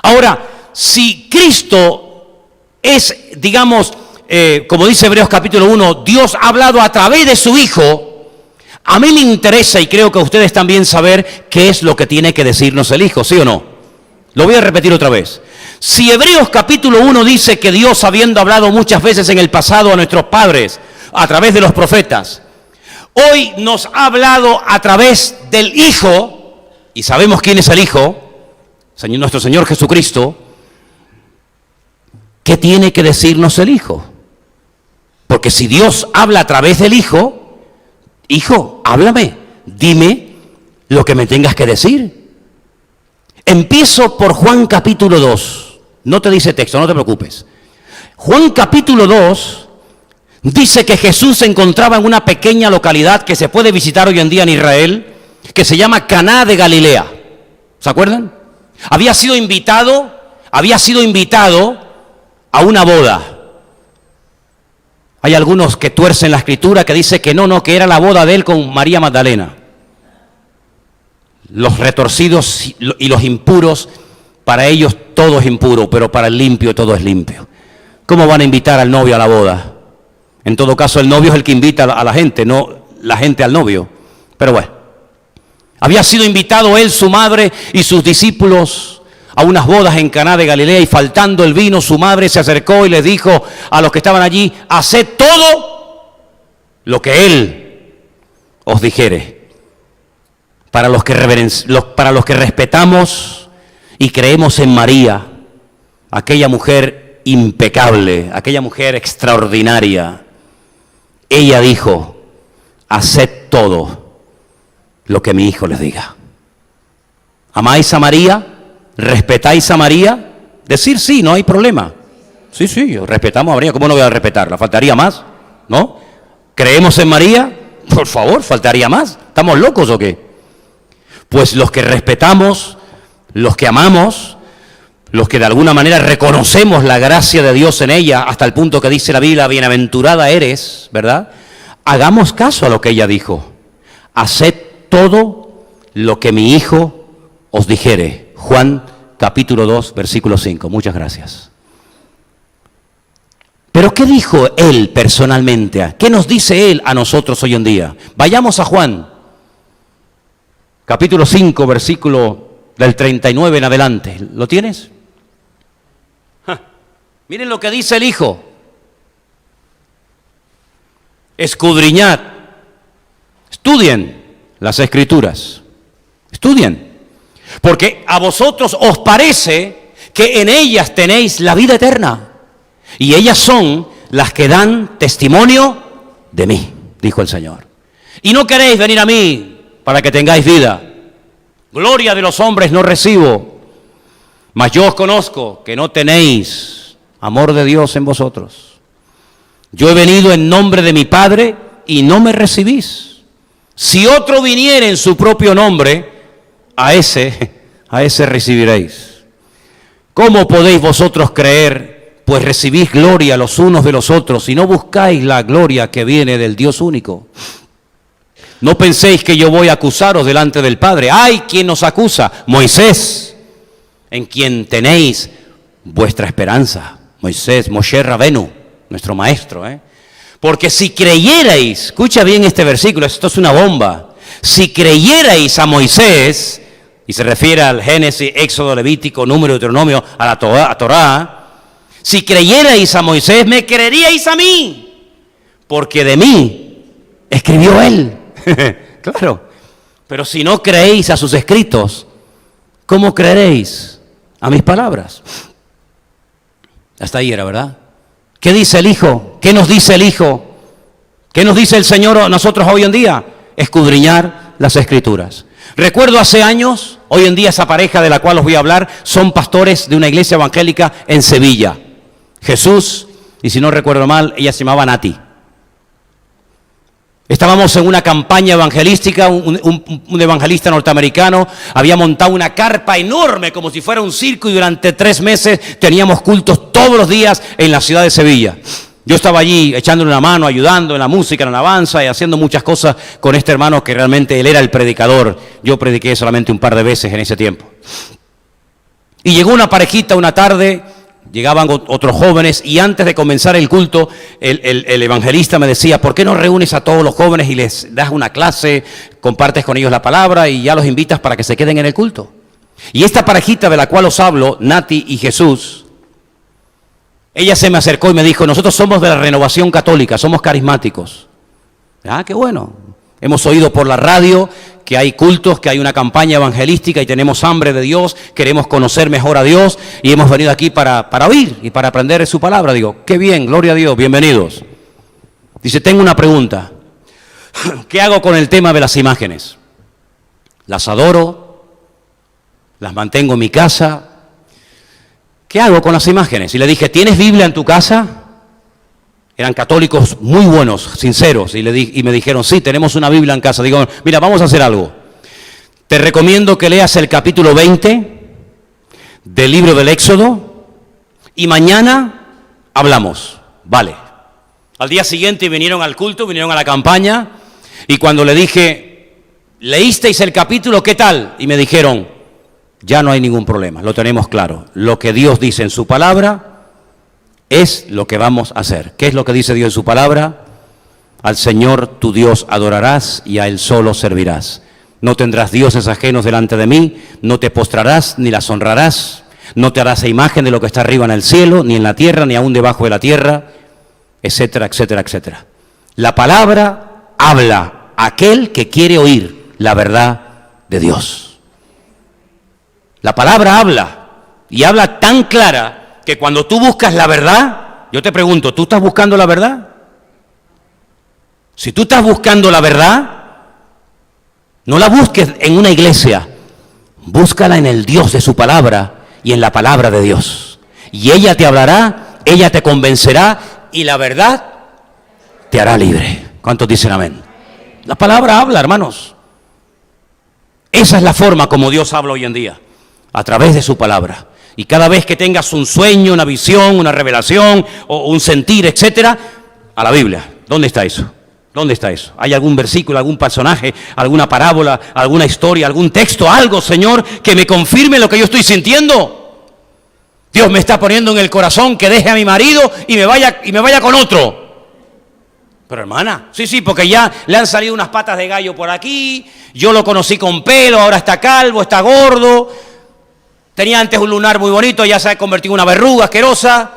Ahora, si Cristo es, digamos, como dice Hebreos capítulo 1, Dios ha hablado a través de su Hijo, a mí me interesa, y creo que a ustedes también, saber qué es lo que tiene que decirnos el Hijo, ¿sí o no? Lo voy a repetir otra vez. Si Hebreos capítulo 1 dice que Dios, habiendo hablado muchas veces en el pasado a nuestros padres, a través de los profetas, hoy nos ha hablado a través del Hijo, y sabemos quién es el Hijo, nuestro Señor Jesucristo, ¿qué tiene que decirnos el Hijo? Porque si Dios habla a través del Hijo, Hijo, háblame, dime lo que me tengas que decir. Empiezo por Juan capítulo 2. No te dice texto, no te preocupes. Juan capítulo 2 dice que Jesús se encontraba en una pequeña localidad que se puede visitar hoy en día en Israel, que se llama Caná de Galilea. ¿Se acuerdan? Había sido invitado a una boda. Hay algunos que tuercen la escritura, que dice que no, que era la boda de él con María Magdalena. Los retorcidos y los impuros, para ellos todo es impuro, pero para el limpio todo es limpio. ¿Cómo van a invitar al novio a la boda? En todo caso, el novio es el que invita a la gente, no la gente al novio. Pero bueno, había sido invitado él, su madre y sus discípulos a unas bodas en Caná de Galilea, y faltando el vino, su madre se acercó y les dijo a los que estaban allí, haced todo lo que él os dijere. Para los que respetamos y creemos en María, aquella mujer impecable, aquella mujer extraordinaria, ella dijo, haced todo lo que mi hijo les diga. ¿Amáis a María? ¿Respetáis a María? Decir sí, no hay problema. Sí, respetamos a María, ¿cómo no voy a respetarla? ¿Faltaría más? ¿No? ¿Creemos en María? Por favor, ¿faltaría más? ¿Estamos locos o qué? Pues los que respetamos, los que amamos, los que de alguna manera reconocemos la gracia de Dios en ella, hasta el punto que dice la Biblia, bienaventurada eres, ¿verdad? Hagamos caso a lo que ella dijo. Haced todo lo que mi Hijo os dijere. Juan capítulo 2, versículo 5. Muchas gracias. Pero ¿qué dijo Él personalmente? ¿Qué nos dice Él a nosotros hoy en día? Vayamos a Juan, capítulo 5, versículo del 39 en adelante. ¿Lo tienes? Miren lo que dice el Hijo. Escudriñad, estudien las Escrituras, estudien, porque a vosotros os parece que en ellas tenéis la vida eterna, y ellas son las que dan testimonio de mí, dijo el Señor. Y no queréis venir a mí para que tengáis vida. Gloria de los hombres no recibo, mas yo os conozco que no tenéis amor de Dios en vosotros. Yo he venido en nombre de mi Padre y no me recibís. Si otro viniere en su propio nombre, a ese recibiréis. ¿Cómo podéis vosotros creer? Pues recibís gloria los unos de los otros y no buscáis la gloria que viene del Dios único. No penséis que yo voy a acusaros delante del Padre. ¡Ay! ¿Quién nos acusa? Moisés, en quien tenéis vuestra esperanza. Moisés, Moshe Rabenu, nuestro maestro, Porque si creyerais, escucha bien este versículo, esto es una bomba. Si creyerais a Moisés, y se refiere al Génesis, Éxodo, Levítico, Número, Deuteronomio, a la Torá, si creyerais a Moisés, me creeríais a mí, porque de mí escribió él. Claro, pero si no creéis a sus escritos, ¿cómo creeréis a mis palabras? Hasta ahí era, ¿verdad? ¿Qué dice el Hijo? ¿Qué nos dice el Hijo? ¿Qué nos dice el Señor a nosotros hoy en día? Escudriñar las Escrituras. Recuerdo hace años, hoy en día esa pareja de la cual os voy a hablar, son pastores de una iglesia evangélica en Sevilla. Jesús, y si no recuerdo mal, ella se llamaba Nati. Estábamos en una campaña evangelística, un evangelista norteamericano había montado una carpa enorme como si fuera un circo y durante 3 meses teníamos cultos todos los días en la ciudad de Sevilla. Yo estaba allí echándole una mano, ayudando en la música, en la alabanza y haciendo muchas cosas con este hermano que realmente él era el predicador. Yo prediqué solamente un par de veces en ese tiempo. Y llegó una parejita una tarde. Llegaban otros jóvenes y antes de comenzar el culto, el evangelista me decía, ¿por qué no reúnes a todos los jóvenes y les das una clase, compartes con ellos la palabra y ya los invitas para que se queden en el culto? Y esta parejita de la cual os hablo, Nati y Jesús, ella se me acercó y me dijo, nosotros somos de la Renovación Católica, somos carismáticos. Ah, qué bueno. Hemos oído por la radio que hay cultos, que hay una campaña evangelística y tenemos hambre de Dios, queremos conocer mejor a Dios y hemos venido aquí para oír y para aprender su palabra. Digo, qué bien, gloria a Dios, bienvenidos. Dice, tengo una pregunta. ¿Qué hago con el tema de las imágenes? ¿Las adoro? ¿Las mantengo en mi casa? ¿Qué hago con las imágenes? Y le dije, ¿tienes Biblia en tu casa? Eran católicos muy buenos, sinceros, y me dijeron, sí, tenemos una Biblia en casa. Digo, mira, vamos a hacer algo. Te recomiendo que leas el capítulo 20 del libro del Éxodo y mañana hablamos. Vale. Al día siguiente vinieron al culto, vinieron a la campaña, y cuando le dije, ¿leísteis el capítulo? ¿Qué tal? Y me dijeron, ya no hay ningún problema, lo tenemos claro. Lo que Dios dice en su palabra es lo que vamos a hacer. ¿Qué es lo que dice Dios en su palabra? Al Señor tu Dios adorarás y a Él solo servirás. No tendrás dioses ajenos delante de mí, no te postrarás ni las honrarás, no te harás imagen de lo que está arriba en el cielo, ni en la tierra, ni aún debajo de la tierra, etcétera, etcétera, etcétera. La palabra habla a aquel que quiere oír la verdad de Dios. La palabra habla, y habla tan clara que cuando tú buscas la verdad, yo te pregunto, ¿tú estás buscando la verdad? Si tú estás buscando la verdad, no la busques en una iglesia, búscala en el Dios de su palabra y en la palabra de Dios. y ella te hablará, ella te convencerá y la verdad te hará libre. ¿Cuántos dicen amén? La palabra habla, hermanos. Esa es la forma como Dios habla hoy en día, a través de su palabra. Y cada vez que tengas un sueño, una visión, una revelación o un sentir, etcétera, a la Biblia. ¿Dónde está eso? ¿Dónde está eso? ¿Hay algún versículo, algún personaje, alguna parábola, alguna historia, algún texto, algo, Señor, que me confirme lo que yo estoy sintiendo? Dios me está poniendo en el corazón que deje a mi marido y me vaya con otro. Pero hermana, sí, porque ya le han salido unas patas de gallo por aquí, yo lo conocí con pelo, ahora está calvo, está gordo, tenía antes un lunar muy bonito, ya se ha convertido en una verruga asquerosa,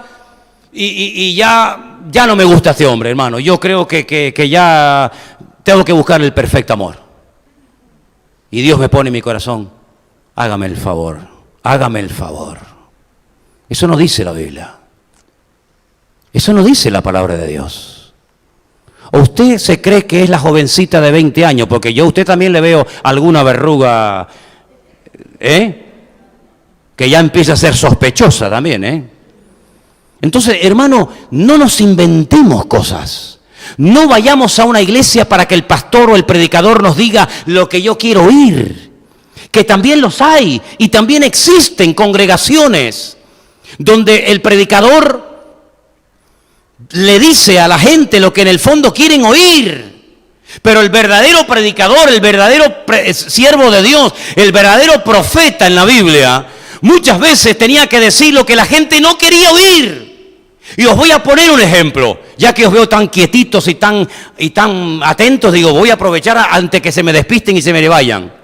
y ya no me gusta este hombre, hermano. Yo creo que ya tengo que buscar el perfecto amor. Y Dios me pone en mi corazón, hágame el favor, hágame el favor. Eso no dice la Biblia, eso no dice la palabra de Dios. ¿O usted se cree que es la jovencita de 20 años? Porque yo a usted también le veo alguna verruga, que ya empieza a ser sospechosa también, Entonces, hermano, no nos inventemos cosas. No vayamos a una iglesia para que el pastor o el predicador nos diga lo que yo quiero oír. Que también los hay y también existen congregaciones donde el predicador le dice a la gente lo que en el fondo quieren oír. Pero el verdadero predicador, el verdadero siervo de Dios, el verdadero profeta en la Biblia, muchas veces tenía que decir lo que la gente no quería oír. Y os voy a poner un ejemplo, ya que os veo tan quietitos y tan atentos, digo, voy a aprovechar antes que se me despisten y se me vayan.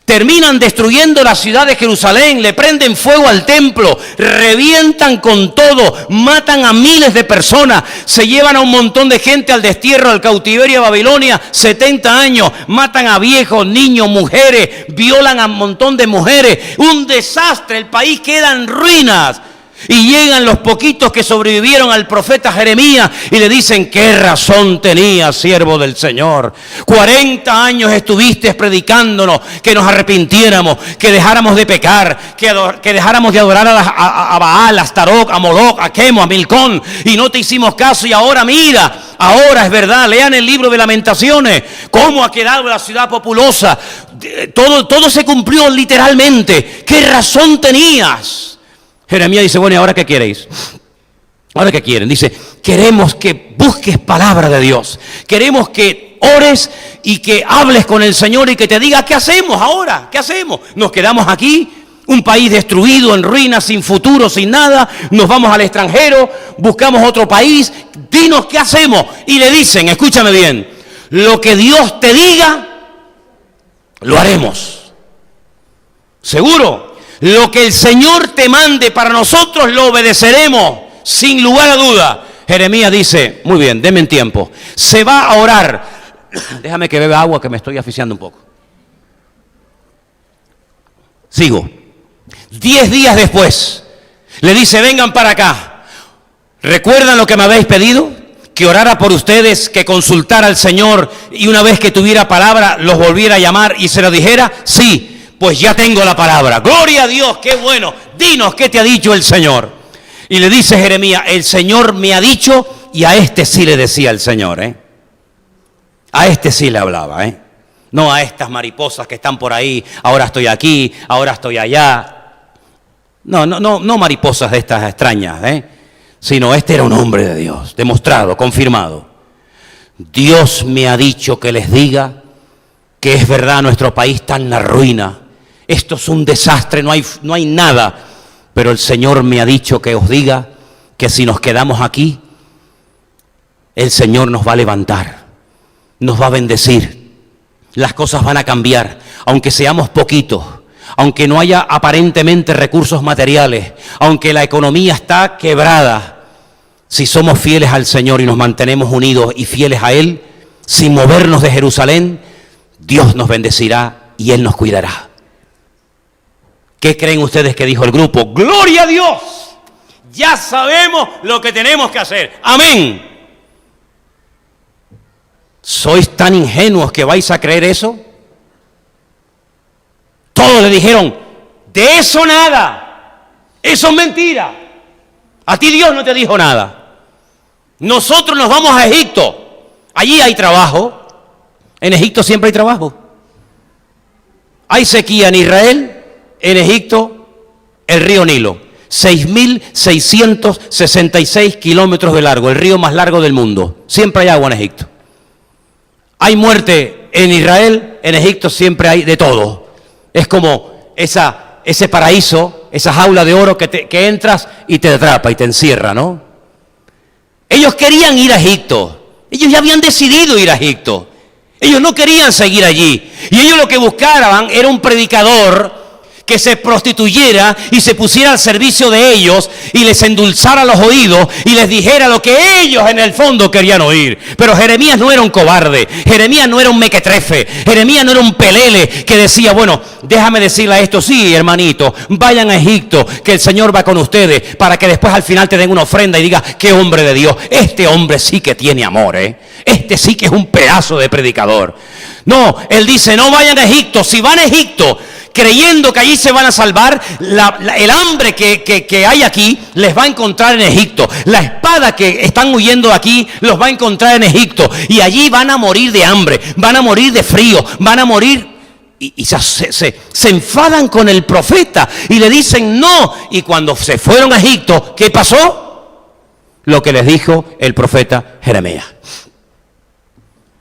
Terminan destruyendo la ciudad de Jerusalén, le prenden fuego al templo, revientan con todo, matan a miles de personas, se llevan a un montón de gente al destierro, al cautiverio a Babilonia, 70 años, matan a viejos, niños, mujeres, violan a un montón de mujeres, un desastre, el país queda en ruinas. Y llegan los poquitos que sobrevivieron al profeta Jeremías y le dicen, ¿qué razón tenías, siervo del Señor? 40 años estuviste predicándonos que nos arrepintiéramos, que dejáramos de pecar, que dejáramos de adorar a Baal, a Astarot, a Moloch, a Quemo, a Milcón, y no te hicimos caso. Y ahora mira, ahora es verdad, lean el libro de Lamentaciones, cómo ha quedado la ciudad populosa. Todo se cumplió literalmente. ¿Qué razón tenías? Jeremías dice, bueno, ¿y ahora qué queréis? ¿Ahora qué quieren? Dice, queremos que busques palabra de Dios. Queremos que ores y que hables con el Señor y que te diga, ¿qué hacemos ahora? ¿Qué hacemos? ¿Nos quedamos aquí? Un país destruido, en ruinas, sin futuro, sin nada. Nos vamos al extranjero, buscamos otro país. Dinos, ¿qué hacemos? Y le dicen, escúchame bien, lo que Dios te diga, lo haremos. ¿Seguro? Lo que el Señor te mande para nosotros lo obedeceremos, sin lugar a duda. Jeremías dice, muy bien, denme tiempo. Se va a orar. Déjame que beba agua que me estoy asfixiando un poco. Sigo. 10 días después, le dice, vengan para acá. ¿Recuerdan lo que me habéis pedido? Que orara por ustedes, que consultara al Señor y una vez que tuviera palabra, los volviera a llamar y se lo dijera. Sí. Pues ya tengo la palabra. Gloria a Dios, qué bueno. Dinos qué te ha dicho el Señor. Y le dice Jeremías, el Señor me ha dicho, y a este sí le decía el Señor, A este sí le hablaba, No a estas mariposas que están por ahí, ahora estoy aquí, ahora estoy allá. No mariposas de estas extrañas, Sino este era un hombre de Dios, demostrado, confirmado. Dios me ha dicho que les diga que es verdad, nuestro país está en la ruina. Esto es un desastre, no hay nada. Pero el Señor me ha dicho que os diga que si nos quedamos aquí, el Señor nos va a levantar, nos va a bendecir. Las cosas van a cambiar, aunque seamos poquitos, aunque no haya aparentemente recursos materiales, aunque la economía está quebrada. Si somos fieles al Señor y nos mantenemos unidos y fieles a Él, sin movernos de Jerusalén, Dios nos bendecirá y Él nos cuidará. ¿Qué creen ustedes que dijo el grupo? ¡Gloria a Dios! Ya sabemos lo que tenemos que hacer. ¡Amén! ¿Sois tan ingenuos que vais a creer eso? Todos le dijeron, de eso nada. Eso es mentira. A ti Dios no te dijo nada. Nosotros nos vamos a Egipto. Allí hay trabajo. En Egipto siempre hay trabajo. Hay sequía en Israel, en Egipto, el río Nilo. 6.666 kilómetros de largo, el río más largo del mundo. Siempre hay agua en Egipto. Hay muerte en Israel, en Egipto siempre hay de todo. Es como ese paraíso, esa jaula de oro que entras y te atrapa y te encierra, ¿no? Ellos querían ir a Egipto. Ellos ya habían decidido ir a Egipto. Ellos no querían seguir allí. Y ellos lo que buscaban era un predicador que se prostituyera y se pusiera al servicio de ellos y les endulzara los oídos y les dijera lo que ellos en el fondo querían oír. Pero Jeremías no era un cobarde, Jeremías no era un mequetrefe, Jeremías no era un pelele que decía, bueno, déjame decirle a esto, sí, hermanito, vayan a Egipto, que el Señor va con ustedes, para que después al final te den una ofrenda y diga, qué hombre de Dios, este hombre sí que tiene amor, este sí que es un pedazo de predicador. No, él dice, no vayan a Egipto, si van a Egipto creyendo que allí se van a salvar, el hambre que hay aquí les va a encontrar en Egipto. La espada que están huyendo de aquí los va a encontrar en Egipto. Y allí van a morir de hambre, van a morir de frío, van a morir. Y se enfadan con el profeta y le dicen no. Y cuando se fueron a Egipto, ¿qué pasó? Lo que les dijo el profeta Jeremías.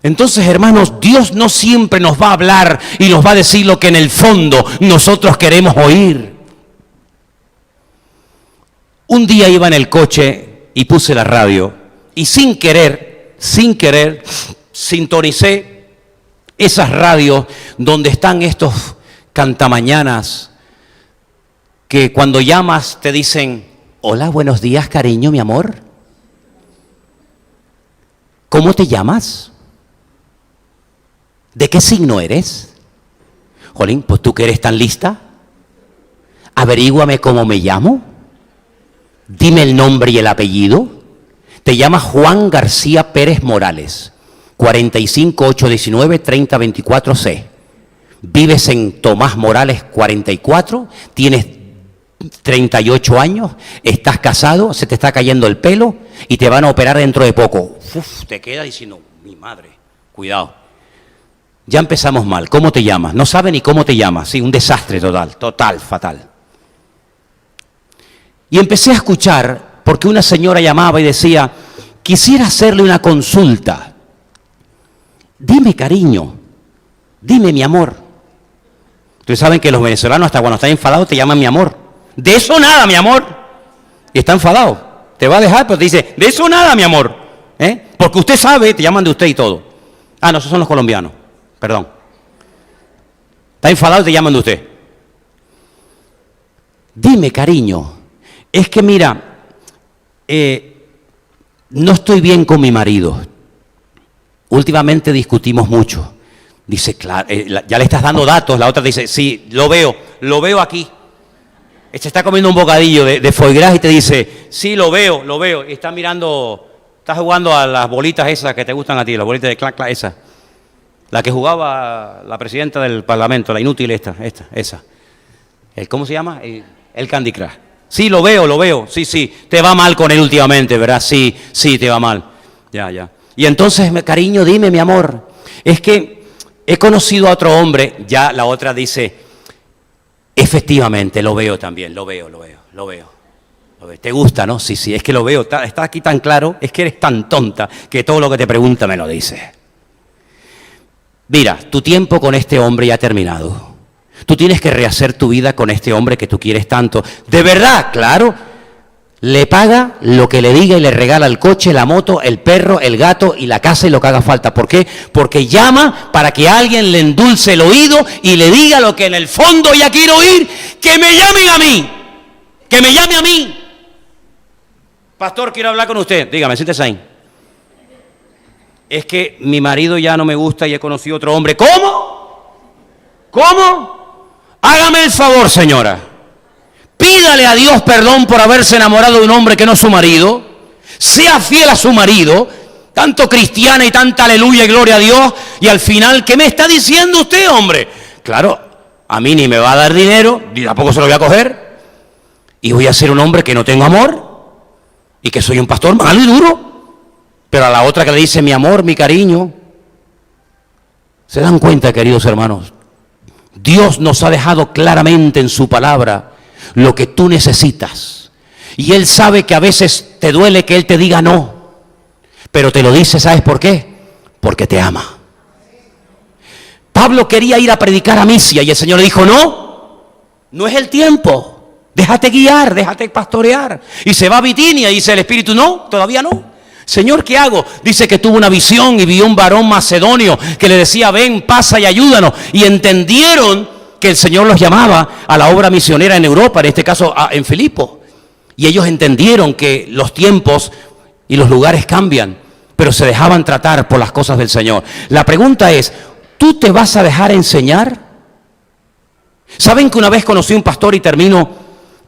Entonces, hermanos, Dios no siempre nos va a hablar y nos va a decir lo que en el fondo nosotros queremos oír. Un día iba en el coche y puse la radio y sin querer, sintonicé esas radios donde están estos cantamañanas que cuando llamas te dicen, hola, buenos días, cariño, mi amor. ¿Cómo te llamas? ¿De qué signo eres? Jolín, pues tú que eres tan lista, averíguame cómo me llamo, dime el nombre y el apellido. Te llamas Juan García Pérez Morales, 45819-3024C. Vives en Tomás Morales 44, tienes 38 años, estás casado, se te está cayendo el pelo y te van a operar dentro de poco. Uf, te queda diciendo, mi madre, cuidado. Ya empezamos mal. ¿Cómo te llamas? No sabe ni cómo te llamas. Sí, un desastre total, fatal. Y empecé a escuchar, porque una señora llamaba y decía, quisiera hacerle una consulta. Dime, cariño, dime, mi amor. Ustedes saben que los venezolanos hasta cuando están enfadados te llaman mi amor. De eso nada, mi amor. Y está enfadado. Te va a dejar, pero te dice, de eso nada, mi amor. Porque usted sabe, te llaman de usted y todo. Ah, no, esos son los colombianos. Perdón. Está enfadado y te llaman de usted. Dime, cariño, es que mira, no estoy bien con mi marido. Últimamente discutimos mucho. Dice, claro, ya le estás dando datos. La otra dice, sí, lo veo aquí. Se está comiendo un bocadillo de foie gras y te dice, sí, lo veo. Y está mirando, estás jugando a las bolitas esas que te gustan a ti, las bolitas de clac, esas. La que jugaba la presidenta del Parlamento, la inútil esa. ¿Cómo se llama? El Candy Crush. Sí, lo veo. Sí. Te va mal con él últimamente, ¿verdad? Sí, te va mal. Ya. Y entonces, cariño, dime, mi amor, es que he conocido a otro hombre. Ya la otra dice, efectivamente, lo veo también, lo veo. ¿Te gusta, no? Sí, es que lo veo. Está aquí tan claro, es que eres tan tonta que todo lo que te pregunta me lo dice. Mira, tu tiempo con este hombre ya ha terminado. Tú tienes que rehacer tu vida con este hombre que tú quieres tanto. ¿De verdad? Claro. Le paga lo que le diga y le regala el coche, la moto, el perro, el gato y la casa y lo que haga falta. ¿Por qué? Porque llama para que alguien le endulce el oído y le diga lo que en el fondo ya quiero oír. ¡Que me llamen a mí! ¡Que me llame a mí! Pastor, quiero hablar con usted. Dígame, siéntese ahí. Es que mi marido ya no me gusta y he conocido otro hombre. ¿Cómo? Hágame el favor, señora. Pídale a Dios perdón por haberse enamorado de un hombre que no es su marido. Sea fiel a su marido. Tanto cristiana y tanta aleluya y gloria a Dios. Y al final, ¿qué me está diciendo usted, hombre? Claro, a mí ni me va a dar dinero, ni tampoco se lo voy a coger. Y voy a ser un hombre que no tengo amor. y que soy un pastor malo y duro, pero a la otra que le dice mi amor, mi cariño. ¿Se dan cuenta, queridos hermanos? Dios nos ha dejado claramente en su palabra lo que tú necesitas. Y Él sabe que a veces te duele que Él te diga no, pero te lo dice, ¿sabes por qué? Porque te ama. Pablo quería ir a predicar a Misia y el Señor le dijo, no es el tiempo, déjate guiar, déjate pastorear. Y se va a Bitinia y dice el Espíritu, no, todavía no. Señor, ¿qué hago? Dice que tuvo una visión y vio un varón macedonio que le decía, ven, pasa y ayúdanos. Y entendieron que el Señor los llamaba a la obra misionera en Europa, en este caso en Filipos. Y ellos entendieron que los tiempos y los lugares cambian, pero se dejaban tratar por las cosas del Señor. La pregunta es, ¿tú te vas a dejar enseñar? ¿Saben que una vez conocí a un pastor y termino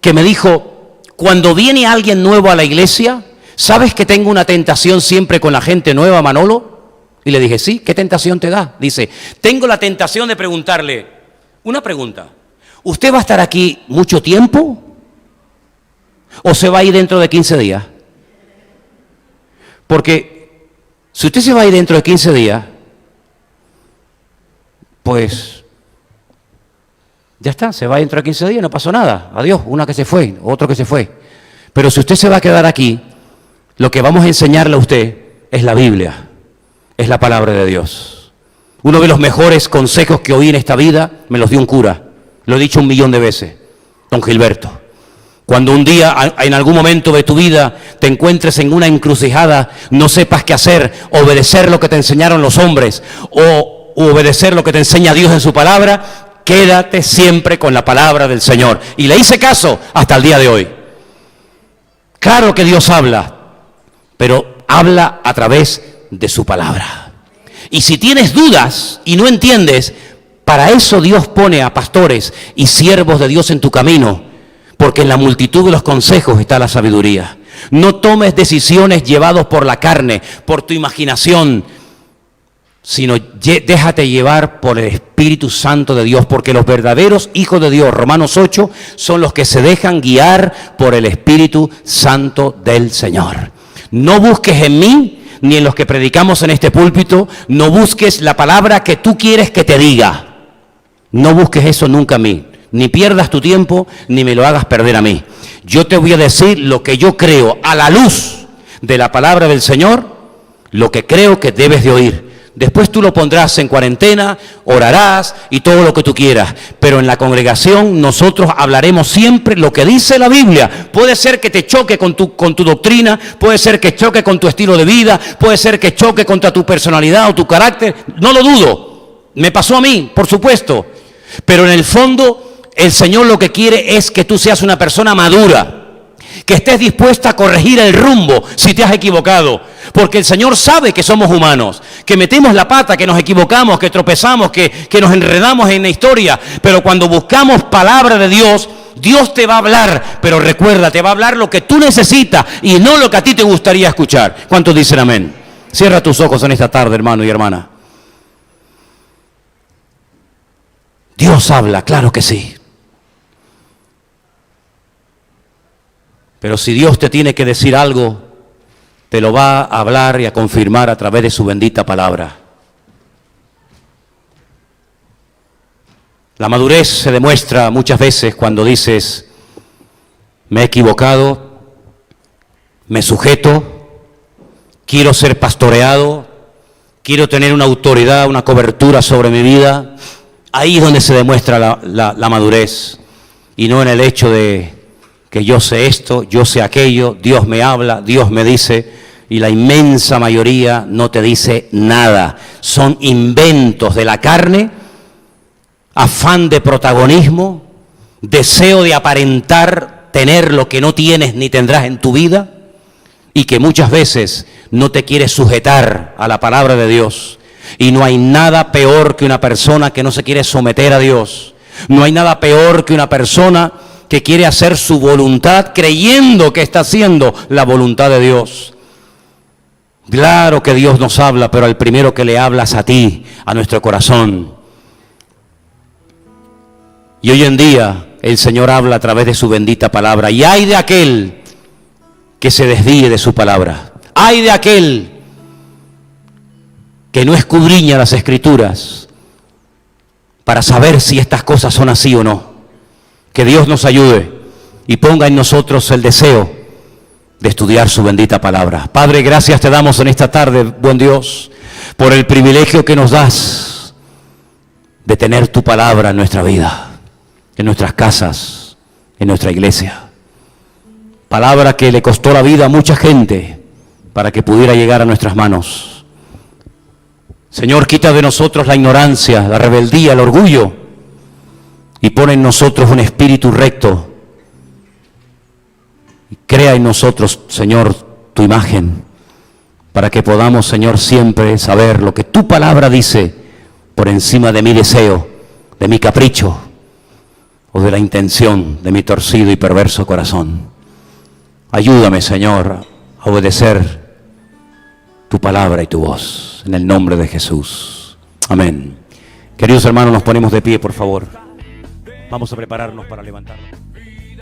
que me dijo, cuando viene alguien nuevo a la iglesia, ¿sabes que tengo una tentación siempre con la gente nueva, Manolo? Y le dije, sí, ¿qué tentación te da? Dice, tengo la tentación de preguntarle una pregunta. ¿Usted va a estar aquí mucho tiempo? ¿O se va a ir dentro de 15 días? Porque si usted se va a ir dentro de 15 días, pues ya está, se va dentro de 15 días, no pasó nada. Adiós, una que se fue, otro que se fue. Pero si usted se va a quedar aquí, lo que vamos a enseñarle a usted es la Biblia, es la palabra de Dios. Uno de los mejores consejos que oí en esta vida me los dio un cura. Lo he dicho 1.000.000 de veces, don Gilberto. Cuando un día, en algún momento de tu vida, te encuentres en una encrucijada, no sepas qué hacer, obedecer lo que te enseñaron los hombres o obedecer lo que te enseña Dios en su palabra, quédate siempre con la palabra del Señor. Y le hice caso hasta el día de hoy. Claro que Dios habla, pero habla a través de su palabra. Y si tienes dudas y no entiendes, para eso Dios pone a pastores y siervos de Dios en tu camino, porque en la multitud de los consejos está la sabiduría. No tomes decisiones llevados por la carne, por tu imaginación, sino déjate llevar por el Espíritu Santo de Dios, porque los verdaderos hijos de Dios, Romanos 8, son los que se dejan guiar por el Espíritu Santo del Señor. No busques en mí, ni en los que predicamos en este púlpito, no busques la palabra que tú quieres que te diga. No busques eso nunca a mí. Ni pierdas tu tiempo, ni me lo hagas perder a mí. Yo te voy a decir lo que yo creo a la luz de la palabra del Señor, lo que creo que debes de oír. Después tú lo pondrás en cuarentena, orarás y todo lo que tú quieras. Pero en la congregación nosotros hablaremos siempre lo que dice la Biblia. Puede ser que te choque con tu doctrina, puede ser que choque con tu estilo de vida, puede ser que choque contra tu personalidad o tu carácter. No lo dudo. Me pasó a mí, por supuesto. Pero en el fondo, el Señor lo que quiere es que tú seas una persona madura, que estés dispuesta a corregir el rumbo si te has equivocado, porque el Señor sabe que somos humanos, que metemos la pata, que nos equivocamos, que tropezamos, que nos enredamos en la historia, pero cuando buscamos palabra de Dios, Dios te va a hablar, pero recuerda, te va a hablar lo que tú necesitas y no lo que a ti te gustaría escuchar. ¿Cuántos dicen amén? Cierra tus ojos en esta tarde, hermano y hermana. Dios habla, claro que sí. Pero si Dios te tiene que decir algo, te lo va a hablar y a confirmar a través de su bendita palabra. La madurez se demuestra muchas veces cuando dices, me he equivocado, me sujeto, quiero ser pastoreado, quiero tener una autoridad, una cobertura sobre mi vida. Ahí es donde se demuestra la madurez, y no en el hecho de que yo sé esto, yo sé aquello, Dios me habla, Dios me dice, y la inmensa mayoría no te dice nada. Son inventos de la carne, afán de protagonismo, deseo de aparentar tener lo que no tienes ni tendrás en tu vida, y que muchas veces no te quieres sujetar a la palabra de Dios. Y no hay nada peor que una persona que no se quiere someter a Dios. No hay nada peor que una persona que quiere hacer su voluntad creyendo que está haciendo la voluntad de Dios. Claro que Dios nos habla, pero al primero que le hablas a ti, a nuestro corazón. Y hoy en día el Señor habla a través de su bendita palabra. Y hay de aquel que se desvíe de su palabra. Ay de aquel que no escudriña las Escrituras para saber si estas cosas son así o no. Que Dios nos ayude y ponga en nosotros el deseo de estudiar su bendita palabra. Padre, gracias te damos en esta tarde, buen Dios, por el privilegio que nos das de tener tu palabra en nuestra vida, en nuestras casas, en nuestra iglesia. Palabra que le costó la vida a mucha gente para que pudiera llegar a nuestras manos. Señor, quita de nosotros la ignorancia, la rebeldía, el orgullo y pone en nosotros un espíritu recto. Y crea en nosotros, Señor, tu imagen para que podamos, Señor, siempre saber lo que tu palabra dice por encima de mi deseo, de mi capricho o de la intención de mi torcido y perverso corazón. Ayúdame, Señor, a obedecer tu palabra y tu voz, en el nombre de Jesús. Amén. Queridos hermanos, nos ponemos de pie, por favor. Vamos a prepararnos para levantarnos.